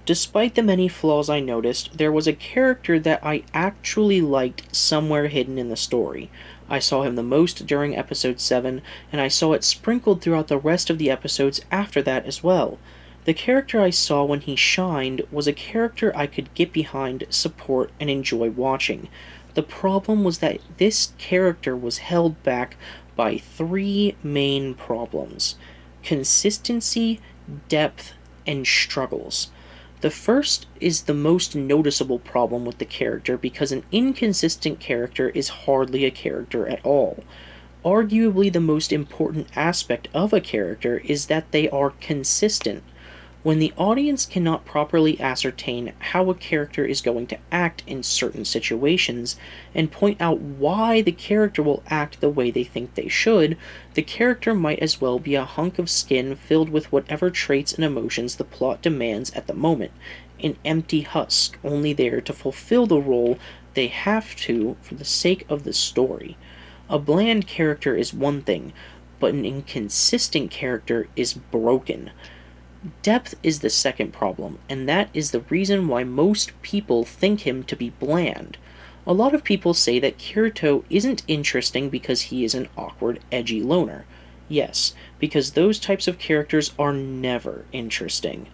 Despite the many flaws I noticed, there was a character that I actually liked somewhere hidden in the story. I saw him the most during episode 7, and I saw it sprinkled throughout the rest of the episodes after that as well. The character I saw when he shined was a character I could get behind, support, and enjoy watching. The problem was that this character was held back by 3 main problems: consistency, depth, and struggles. The first is the most noticeable problem with the character because an inconsistent character is hardly a character at all. Arguably the most important aspect of a character is that they are consistent. When the audience cannot properly ascertain how a character is going to act in certain situations, and point out why the character will act the way they think they should, the character might as well be a hunk of skin filled with whatever traits and emotions the plot demands at the moment, an empty husk, only there to fulfill the role they have to for the sake of the story. A bland character is one thing, but an inconsistent character is broken. Depth is the second problem, and that is the reason why most people think him to be bland. A lot of people say that Kirito isn't interesting because he is an awkward, edgy loner. Yes, because those types of characters are never interesting.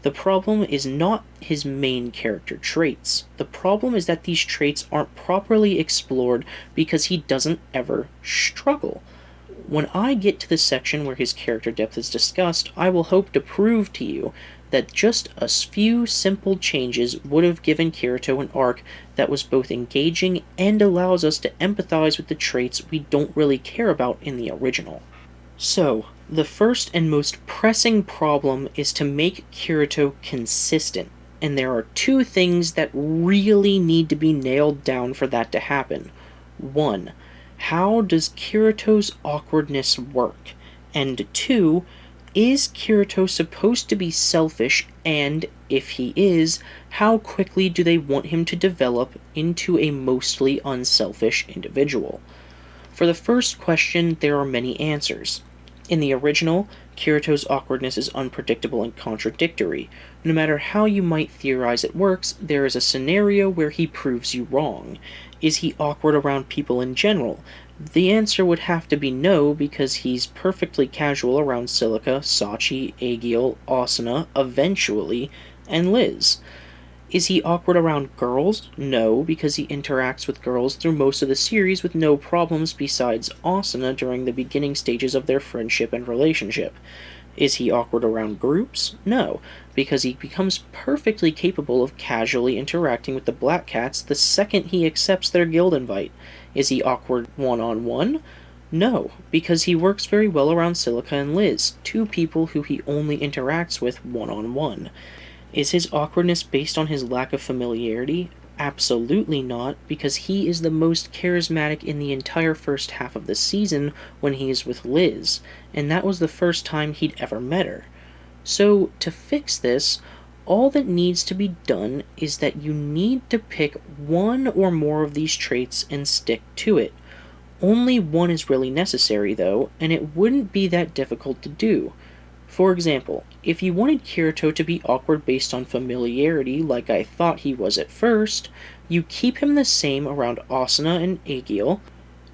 The problem is not his main character traits. The problem is that these traits aren't properly explored because he doesn't ever struggle. When I get to the section where his character depth is discussed, I will hope to prove to you that just a few simple changes would have given Kirito an arc that was both engaging and allows us to empathize with the traits we don't really care about in the original. So, the first and most pressing problem is to make Kirito consistent, and there are two things that really need to be nailed down for that to happen. 1. How does Kirito's awkwardness work? And 2. Is Kirito supposed to be selfish, and, if he is, how quickly do they want him to develop into a mostly unselfish individual? For the first question, there are many answers. In the original, Kirito's awkwardness is unpredictable and contradictory. No matter how you might theorize it works, there is a scenario where he proves you wrong. Is he awkward around people in general? The answer would have to be no, because he's perfectly casual around Silica, Sachi, Aegil, Asuna, eventually, and Liz. Is he awkward around girls? No, because he interacts with girls through most of the series with no problems besides Asuna during the beginning stages of their friendship and relationship. Is he awkward around groups? No, because he becomes perfectly capable of casually interacting with the Black Cats the second he accepts their guild invite. Is he awkward one-on-one? No, because he works very well around Silica and Liz, two people who he only interacts with one-on-one. Is his awkwardness based on his lack of familiarity? Absolutely not, because he is the most charismatic in the entire first half of the season when he is with Liz, and that was the first time he'd ever met her. So, to fix this, all that needs to be done is that you need to pick one or more of these traits and stick to it. Only one is really necessary, though, and it wouldn't be that difficult to do. For example, if you wanted Kirito to be awkward based on familiarity like I thought he was at first, you keep him the same around Asuna and Aegil.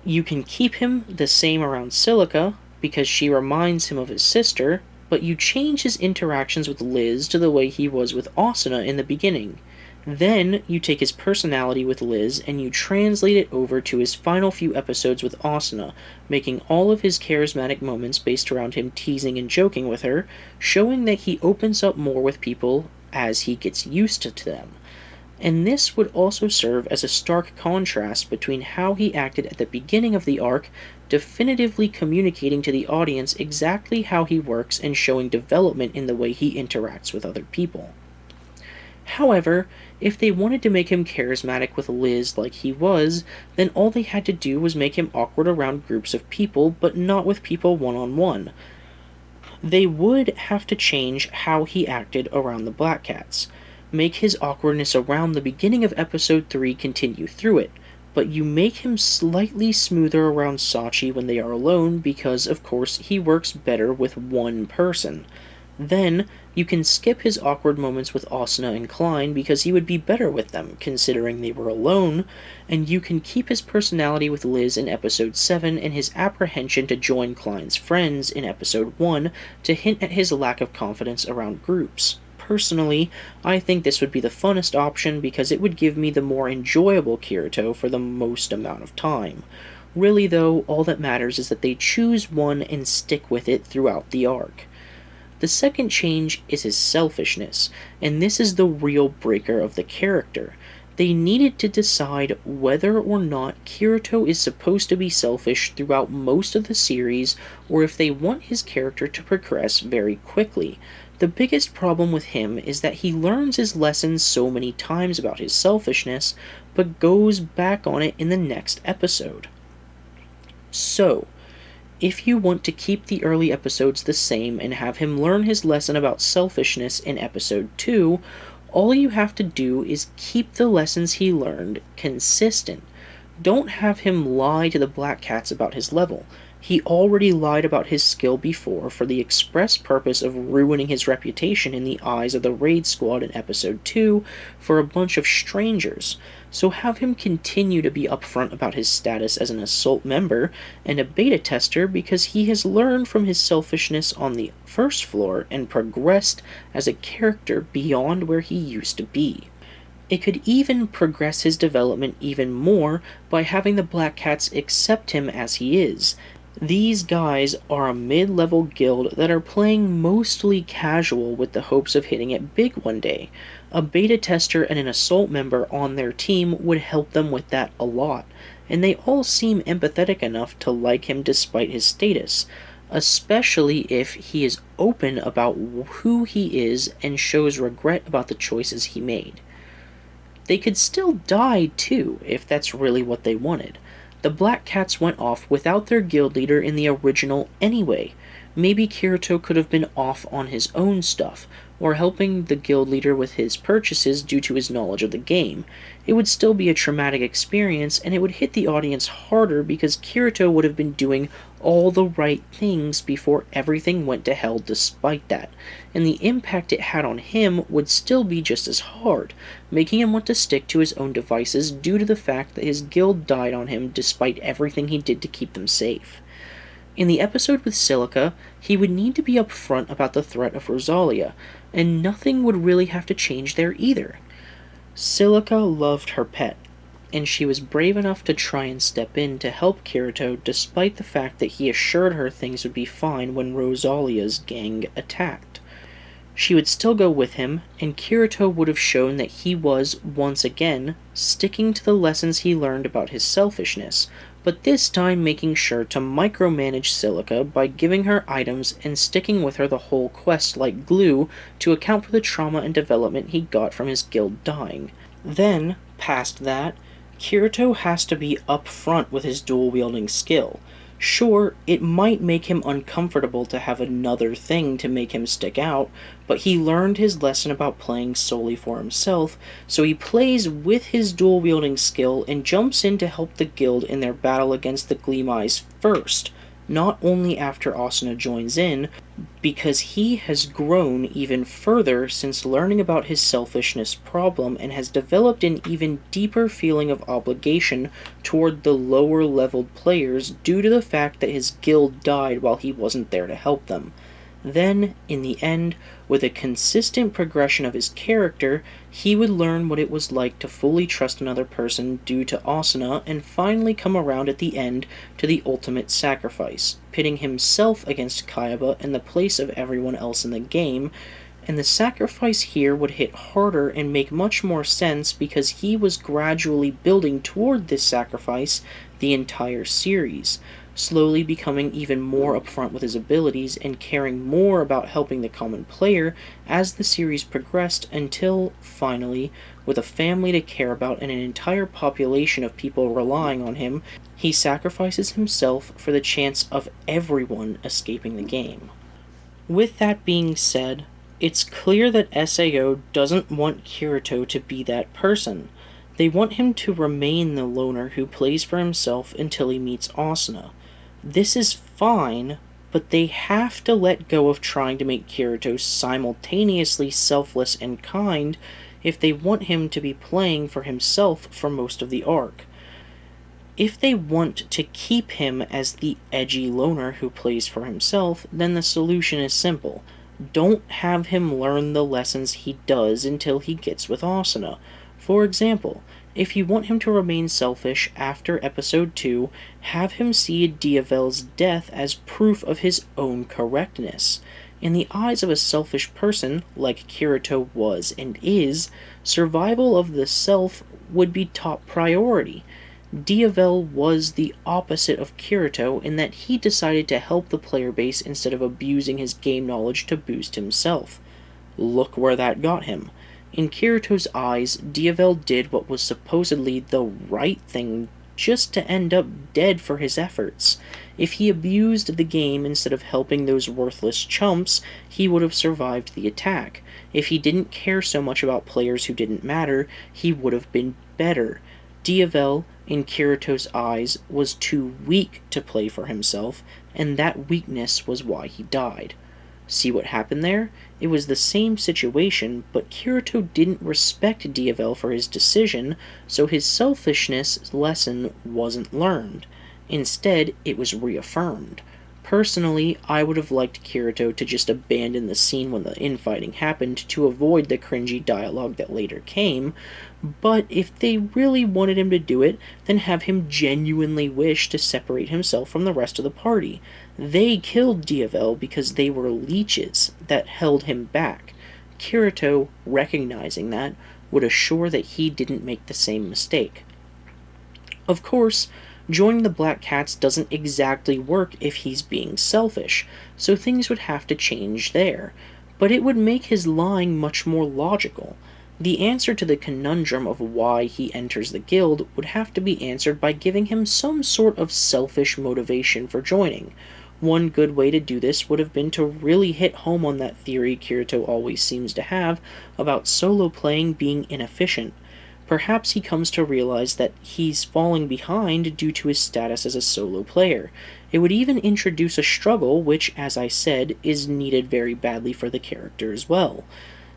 You can keep him the same around Silica, because she reminds him of his sister, but you change his interactions with Liz to the way he was with Asuna in the beginning. Then, you take his personality with Liz and you translate it over to his final few episodes with Asuna, making all of his charismatic moments based around him teasing and joking with her, showing that he opens up more with people as he gets used to them. And this would also serve as a stark contrast between how he acted at the beginning of the arc, definitively communicating to the audience exactly how he works and showing development in the way he interacts with other people. However, if they wanted to make him charismatic with Liz like he was, then all they had to do was make him awkward around groups of people, but not with people one-on-one. They would have to change how he acted around the Black Cats. Make his awkwardness around the beginning of episode 3 continue through it, but you make him slightly smoother around Sachi when they are alone because, of course, he works better with one person. Then, you can skip his awkward moments with Asuna and Klein because he would be better with them, considering they were alone, and you can keep his personality with Liz in episode 7 and his apprehension to join Klein's friends in episode 1 to hint at his lack of confidence around groups. Personally, I think this would be the funnest option because it would give me the more enjoyable Kirito for the most amount of time. Really though, all that matters is that they choose one and stick with it throughout the arc. The second change is his selfishness, and this is the real breaker of the character. They needed to decide whether or not Kirito is supposed to be selfish throughout most of the series, or if they want his character to progress very quickly. The biggest problem with him is that he learns his lessons so many times about his selfishness, but goes back on it in the next episode. So, if you want to keep the early episodes the same and have him learn his lesson about selfishness in episode 2, all you have to do is keep the lessons he learned consistent. Don't have him lie to the Black Cats about his level. He already lied about his skill before for the express purpose of ruining his reputation in the eyes of the raid squad in episode 2 for a bunch of strangers. So have him continue to be upfront about his status as an assault member and a beta tester because he has learned from his selfishness on the first floor and progressed as a character beyond where he used to be. It could even progress his development even more by having the Black Cats accept him as he is. These guys are a mid-level guild that are playing mostly casual with the hopes of hitting it big one day. A beta tester and an assault member on their team would help them with that a lot, and they all seem empathetic enough to like him despite his status, especially if he is open about who he is and shows regret about the choices he made. They could still die too, if that's really what they wanted. The Black Cats went off without their guild leader in the original anyway. Maybe Kirito could have been off on his own stuff, or helping the guild leader with his purchases due to his knowledge of the game. It would still be a traumatic experience, and it would hit the audience harder because Kirito would have been doing all the right things before everything went to hell despite that, and the impact it had on him would still be just as hard, making him want to stick to his own devices due to the fact that his guild died on him despite everything he did to keep them safe. In the episode with Silica, he would need to be upfront about the threat of Rosalia, and nothing would really have to change there either. Silica loved her pet, and she was brave enough to try and step in to help Kirito despite the fact that he assured her things would be fine when Rosalia's gang attacked. She would still go with him, and Kirito would have shown that he was, once again, sticking to the lessons he learned about his selfishness, but this time making sure to micromanage Silica by giving her items and sticking with her the whole quest like glue to account for the trauma and development he got from his guild dying. Then, past that, Kirito has to be upfront with his dual-wielding skill. Sure, it might make him uncomfortable to have another thing to make him stick out, but he learned his lesson about playing solely for himself, so he plays with his dual-wielding skill and jumps in to help the guild in their battle against the Gleameyes first, not only after Asuna joins in, because he has grown even further since learning about his selfishness problem and has developed an even deeper feeling of obligation toward the lower-leveled players due to the fact that his guild died while he wasn't there to help them. Then, in the end, with a consistent progression of his character, he would learn what it was like to fully trust another person due to Asuna and finally come around at the end to the ultimate sacrifice, pitting himself against Kayaba in the place of everyone else in the game, and the sacrifice here would hit harder and make much more sense because he was gradually building toward this sacrifice the entire series, slowly becoming even more upfront with his abilities and caring more about helping the common player as the series progressed until, finally, with a family to care about and an entire population of people relying on him, he sacrifices himself for the chance of everyone escaping the game. With that being said, it's clear that SAO doesn't want Kirito to be that person. They want him to remain the loner who plays for himself until he meets Asuna. This is fine, but they have to let go of trying to make Kirito simultaneously selfless and kind if they want him to be playing for himself for most of the arc. If they want to keep him as the edgy loner who plays for himself, then the solution is simple. Don't have him learn the lessons he does until he gets with Asuna. For example, if you want him to remain selfish after episode 2, have him see Diavel's death as proof of his own correctness. In the eyes of a selfish person, like Kirito was and is, survival of the self would be top priority. Diavel was the opposite of Kirito in that he decided to help the player base instead of abusing his game knowledge to boost himself. Look where that got him. In Kirito's eyes, Diavel did what was supposedly the right thing just to end up dead for his efforts. If he abused the game instead of helping those worthless chumps, he would have survived the attack. If he didn't care so much about players who didn't matter, he would have been better. Diavel, in Kirito's eyes, was too weak to play for himself, and that weakness was why he died. See what happened there? It was the same situation, but Kirito didn't respect Diavel for his decision, so his selfishness lesson wasn't learned. Instead, it was reaffirmed. Personally, I would have liked Kirito to just abandon the scene when the infighting happened to avoid the cringy dialogue that later came, but if they really wanted him to do it, then have him genuinely wish to separate himself from the rest of the party. They killed Diavel because they were leeches that held him back. Kirito, recognizing that, would assure that he didn't make the same mistake. Of course, joining the Black Cats doesn't exactly work if he's being selfish, so things would have to change there, but it would make his lying much more logical. The answer to the conundrum of why he enters the guild would have to be answered by giving him some sort of selfish motivation for joining. One good way to do this would have been to really hit home on that theory Kirito always seems to have about solo playing being inefficient. Perhaps he comes to realize that he's falling behind due to his status as a solo player. It would even introduce a struggle, which, as I said, is needed very badly for the character as well.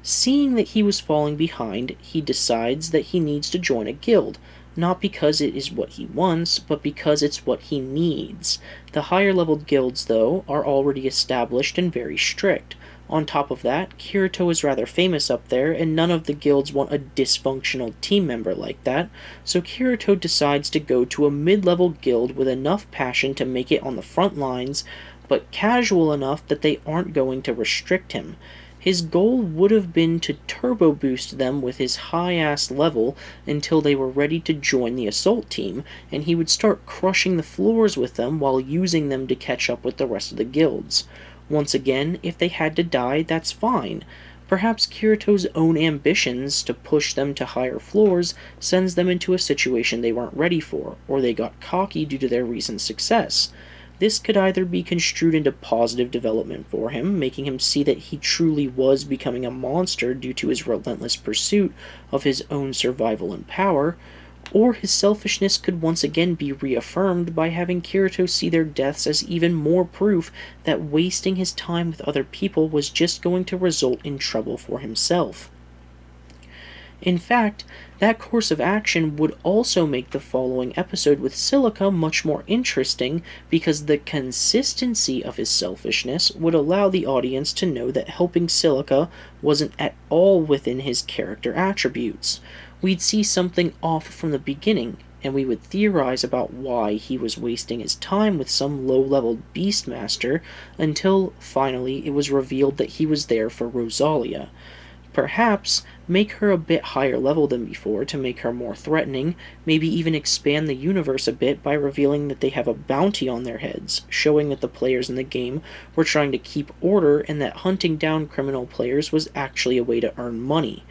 Seeing that he was falling behind, he decides that he needs to join a guild, not because it is what he wants, but because it's what he needs. The higher-leveled guilds, though, are already established and very strict. On top of that, Kirito is rather famous up there, and none of the guilds want a dysfunctional team member like that, so Kirito decides to go to a mid-level guild with enough passion to make it on the front lines, but casual enough that they aren't going to restrict him. His goal would have been to turbo boost them with his high-ass level until they were ready to join the assault team, and he would start crushing the floors with them while using them to catch up with the rest of the guilds. Once again, if they had to die, that's fine. Perhaps Kirito's own ambitions to push them to higher floors sends them into a situation they weren't ready for, or they got cocky due to their recent success. This could either be construed into positive development for him, making him see that he truly was becoming a monster due to his relentless pursuit of his own survival and power, or his selfishness could once again be reaffirmed by having Kirito see their deaths as even more proof that wasting his time with other people was just going to result in trouble for himself. In fact, that course of action would also make the following episode with Silica much more interesting because the consistency of his selfishness would allow the audience to know that helping Silica wasn't at all within his character attributes. We'd see something off from the beginning, and we would theorize about why he was wasting his time with some low-level beastmaster until, finally, it was revealed that he was there for Rosalia. Perhaps make her a bit higher level than before to make her more threatening, maybe even expand the universe a bit by revealing that they have a bounty on their heads, showing that the players in the game were trying to keep order and that hunting down criminal players was actually a way to earn money.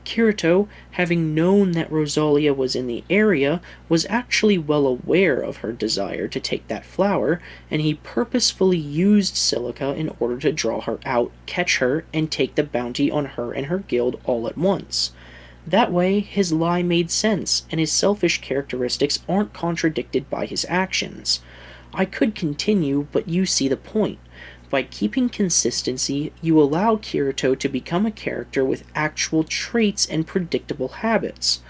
Kirito, having known that Rosalia was in the area, was actually well aware of her desire to take that flower, and he purposefully used Silica in order to draw her out, catch her, and take the bounty on her and her guild all at once. That way, his lie made sense, and his selfish characteristics aren't contradicted by his actions. I could continue, but you see the point. By keeping consistency, you allow Kirito to become a character with actual traits and predictable habits.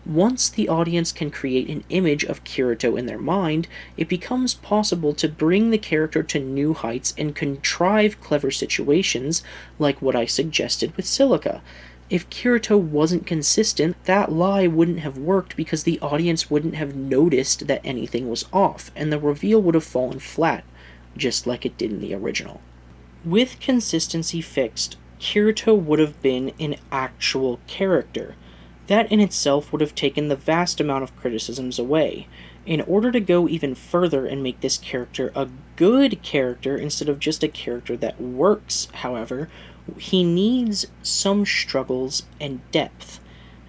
Once the audience can create an image of Kirito in their mind, it becomes possible to bring the character to new heights and contrive clever situations like what I suggested with Silica. If Kirito wasn't consistent, that lie wouldn't have worked because the audience wouldn't have noticed that anything was off, and the reveal would have fallen flat, just like it did in the original. With consistency fixed, Kirito would have been an actual character. That in itself would have taken the vast amount of criticisms away. In order to go even further and make this character a good character instead of just a character that works, however, he needs some struggles and depth.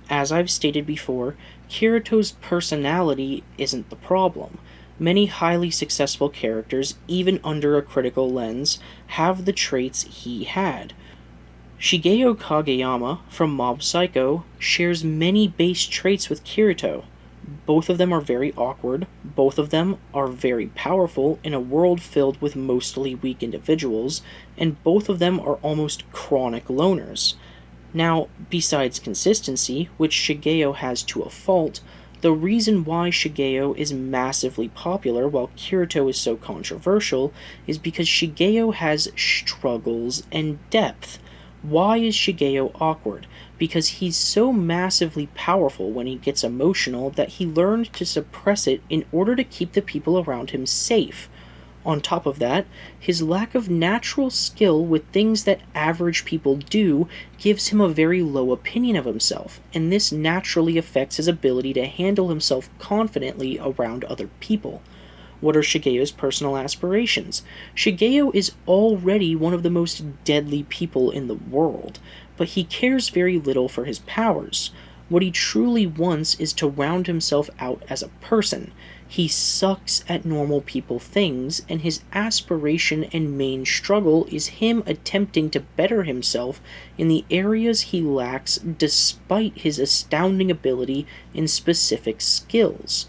As I've stated before, Kirito's personality isn't the problem. Many highly successful characters, even under a critical lens, have the traits he had. Shigeo Kageyama from Mob Psycho shares many base traits with Kirito. Both of them are very awkward, both of them are very powerful in a world filled with mostly weak individuals, and both of them are almost chronic loners. Now, besides consistency, which Shigeo has to a fault, The reason why Shigeo is massively popular while Kirito is so controversial is because Shigeo has struggles and depth. Why is Shigeo awkward? Because he's so massively powerful when he gets emotional that he learned to suppress it in order to keep the people around him safe. On top of that, his lack of natural skill with things that average people do gives him a very low opinion of himself, and this naturally affects his ability to handle himself confidently around other people. What are Shigeo's personal aspirations? Shigeo is already one of the most deadly people in the world, but he cares very little for his powers. What he truly wants is to round himself out as a person. He sucks at normal people things, and his aspiration and main struggle is him attempting to better himself in the areas he lacks despite his astounding ability in specific skills.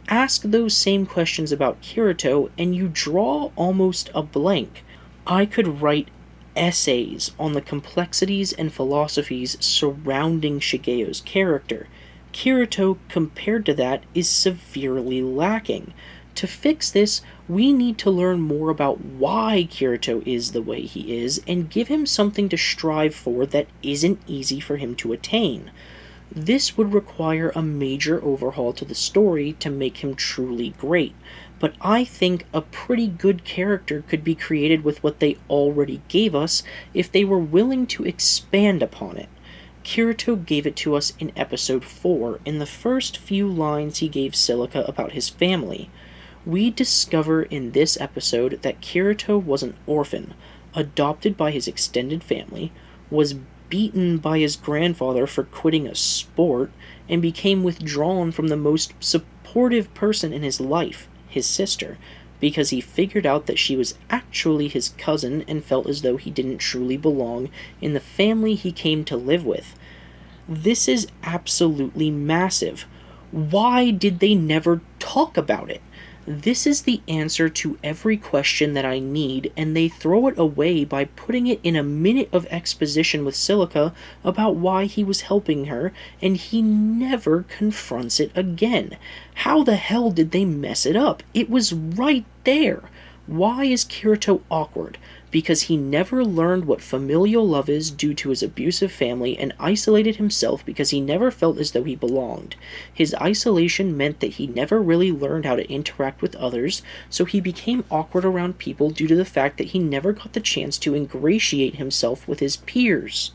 Ask those same questions about Kirito, and you draw almost a blank. I could write essays on the complexities and philosophies surrounding Shigeo's character. Kirito, compared to that, is severely lacking. To fix this, we need to learn more about why Kirito is the way he is, and give him something to strive for that isn't easy for him to attain. This would require a major overhaul to the story to make him truly great, but I think a pretty good character could be created with what they already gave us if they were willing to expand upon it. Kirito gave it to us in episode 4 in the first few lines he gave Silica about his family. We discover in this episode that Kirito was an orphan, adopted by his extended family, was beaten by his grandfather for quitting a sport, and became withdrawn from the most supportive person in his life, his sister, because he figured out that she was actually his cousin and felt as though he didn't truly belong in the family he came to live with. This is absolutely massive. Why did they never talk about it? This is the answer to every question that I need, and they throw it away by putting it in a minute of exposition with Silica about why he was helping her, and he never confronts it again. How the hell did they mess it up? It was right there. Why is Kirito awkward? Because he never learned what familial love is due to his abusive family and isolated himself because he never felt as though he belonged. His isolation meant that he never really learned how to interact with others, so he became awkward around people due to the fact that he never got the chance to ingratiate himself with his peers.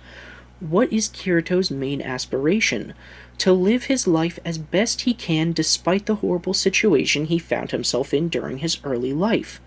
What is Kirito's main aspiration? To live his life as best he can despite the horrible situation he found himself in during his early life.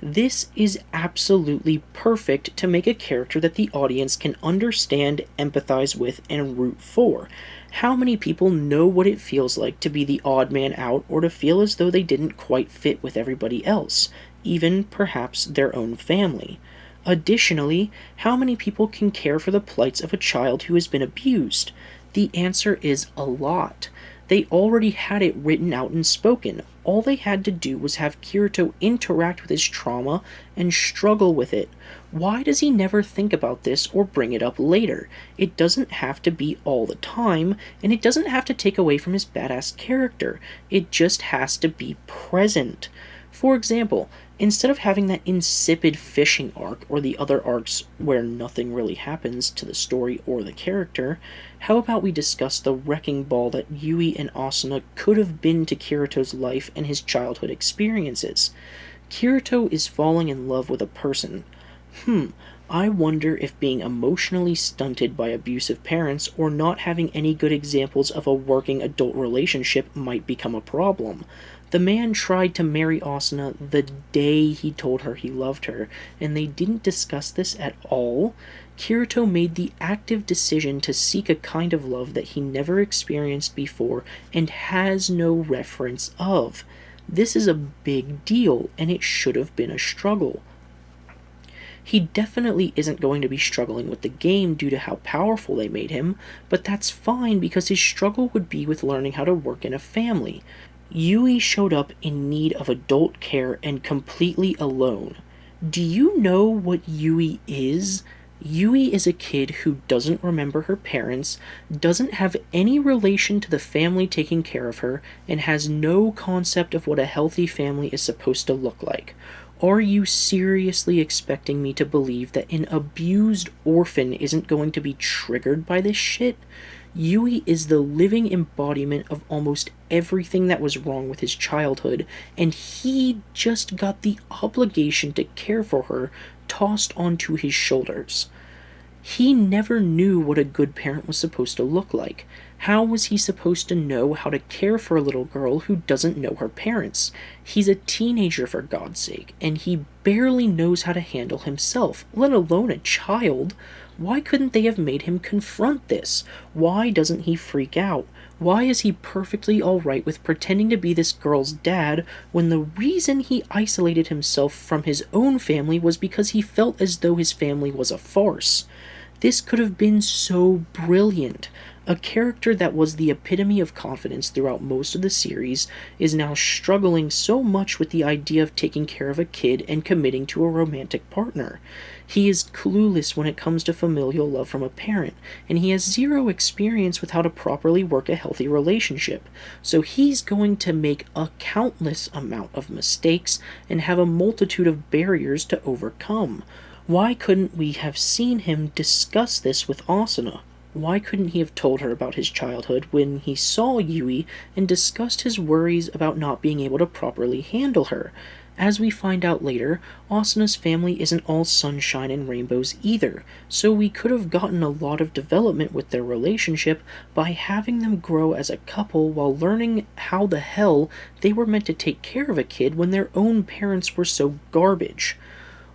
This is absolutely perfect to make a character that the audience can understand, empathize with, and root for. How many people know what it feels like to be the odd man out or to feel as though they didn't quite fit with everybody else, even perhaps their own family? Additionally, how many people can care for the plights of a child who has been abused? The answer is a lot. They already had it written out and spoken. All they had to do was have Kirito interact with his trauma and struggle with it. Why does he never think about this or bring it up later? It doesn't have to be all the time, and it doesn't have to take away from his badass character. It just has to be present. For example, instead of having that insipid fishing arc or the other arcs where nothing really happens to the story or the character, how about we discuss the wrecking ball that Yui and Asuna could have been to Kirito's life and his childhood experiences? Kirito is falling in love with a person. I wonder if being emotionally stunted by abusive parents or not having any good examples of a working adult relationship might become a problem. The man tried to marry Asuna the day he told her he loved her, and they didn't discuss this at all. Kirito made the active decision to seek a kind of love that he never experienced before and has no reference of. This is a big deal, and it should have been a struggle. He definitely isn't going to be struggling with the game due to how powerful they made him, but that's fine because his struggle would be with learning how to work in a family. Yui showed up in need of adult care and completely alone. Do you know what Yui is? Yui is a kid who doesn't remember her parents, doesn't have any relation to the family taking care of her, and has no concept of what a healthy family is supposed to look like. Are you seriously expecting me to believe that an abused orphan isn't going to be triggered by this shit? Yui is the living embodiment of almost everything that was wrong with his childhood, and he just got the obligation to care for her tossed onto his shoulders. He never knew what a good parent was supposed to look like. How was he supposed to know how to care for a little girl who doesn't know her parents? He's a teenager, for God's sake, and he barely knows how to handle himself, let alone a child. Why couldn't they have made him confront this? Why doesn't he freak out? Why is he perfectly alright with pretending to be this girl's dad when the reason he isolated himself from his own family was because he felt as though his family was a farce? This could have been so brilliant. A character that was the epitome of confidence throughout most of the series is now struggling so much with the idea of taking care of a kid and committing to a romantic partner. He is clueless when it comes to familial love from a parent, and he has zero experience with how to properly work a healthy relationship, so he's going to make a countless amount of mistakes and have a multitude of barriers to overcome. Why couldn't we have seen him discuss this with Asuna? Why couldn't he have told her about his childhood when he saw Yui and discussed his worries about not being able to properly handle her? As we find out later, Asuna's family isn't all sunshine and rainbows either, so we could have gotten a lot of development with their relationship by having them grow as a couple while learning how the hell they were meant to take care of a kid when their own parents were so garbage.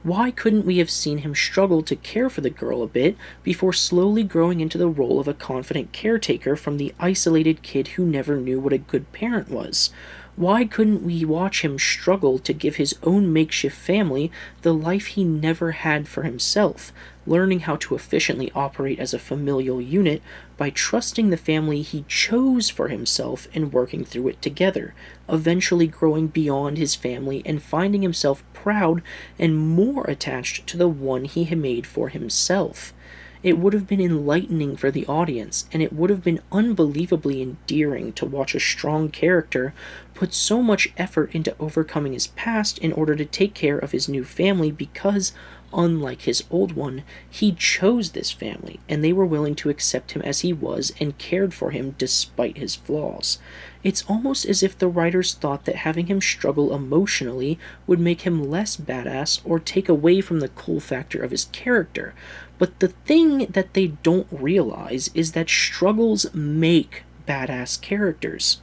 Why couldn't we have seen him struggle to care for the girl a bit before slowly growing into the role of a confident caretaker from the isolated kid who never knew what a good parent was? Why couldn't we watch him struggle to give his own makeshift family the life he never had for himself, learning how to efficiently operate as a familial unit by trusting the family he chose for himself and working through it together, eventually growing beyond his family and finding himself proud and more attached to the one he had made for himself? It would have been enlightening for the audience, and it would have been unbelievably endearing to watch a strong character put so much effort into overcoming his past in order to take care of his new family because, unlike his old one, he chose this family, and they were willing to accept him as he was and cared for him despite his flaws. It's almost as if the writers thought that having him struggle emotionally would make him less badass or take away from the cool factor of his character. But the thing that they don't realize is that struggles make badass characters.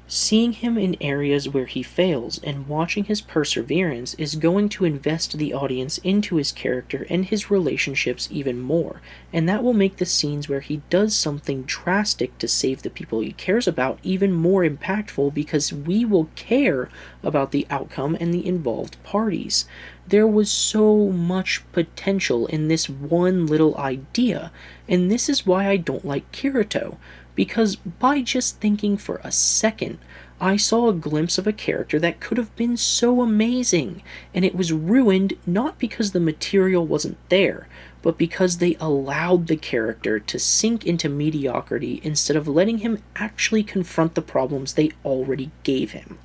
Seeing him in areas where he fails and watching his perseverance is going to invest the audience into his character and his relationships even more, and that will make the scenes where he does something drastic to save the people he cares about even more impactful because we will care about the outcome and the involved parties. There was so much potential in this one little idea, and this is why I don't like Kirito. Because by just thinking for a second, I saw a glimpse of a character that could have been so amazing, and it was ruined not because the material wasn't there, but because they allowed the character to sink into mediocrity instead of letting him actually confront the problems they already gave him.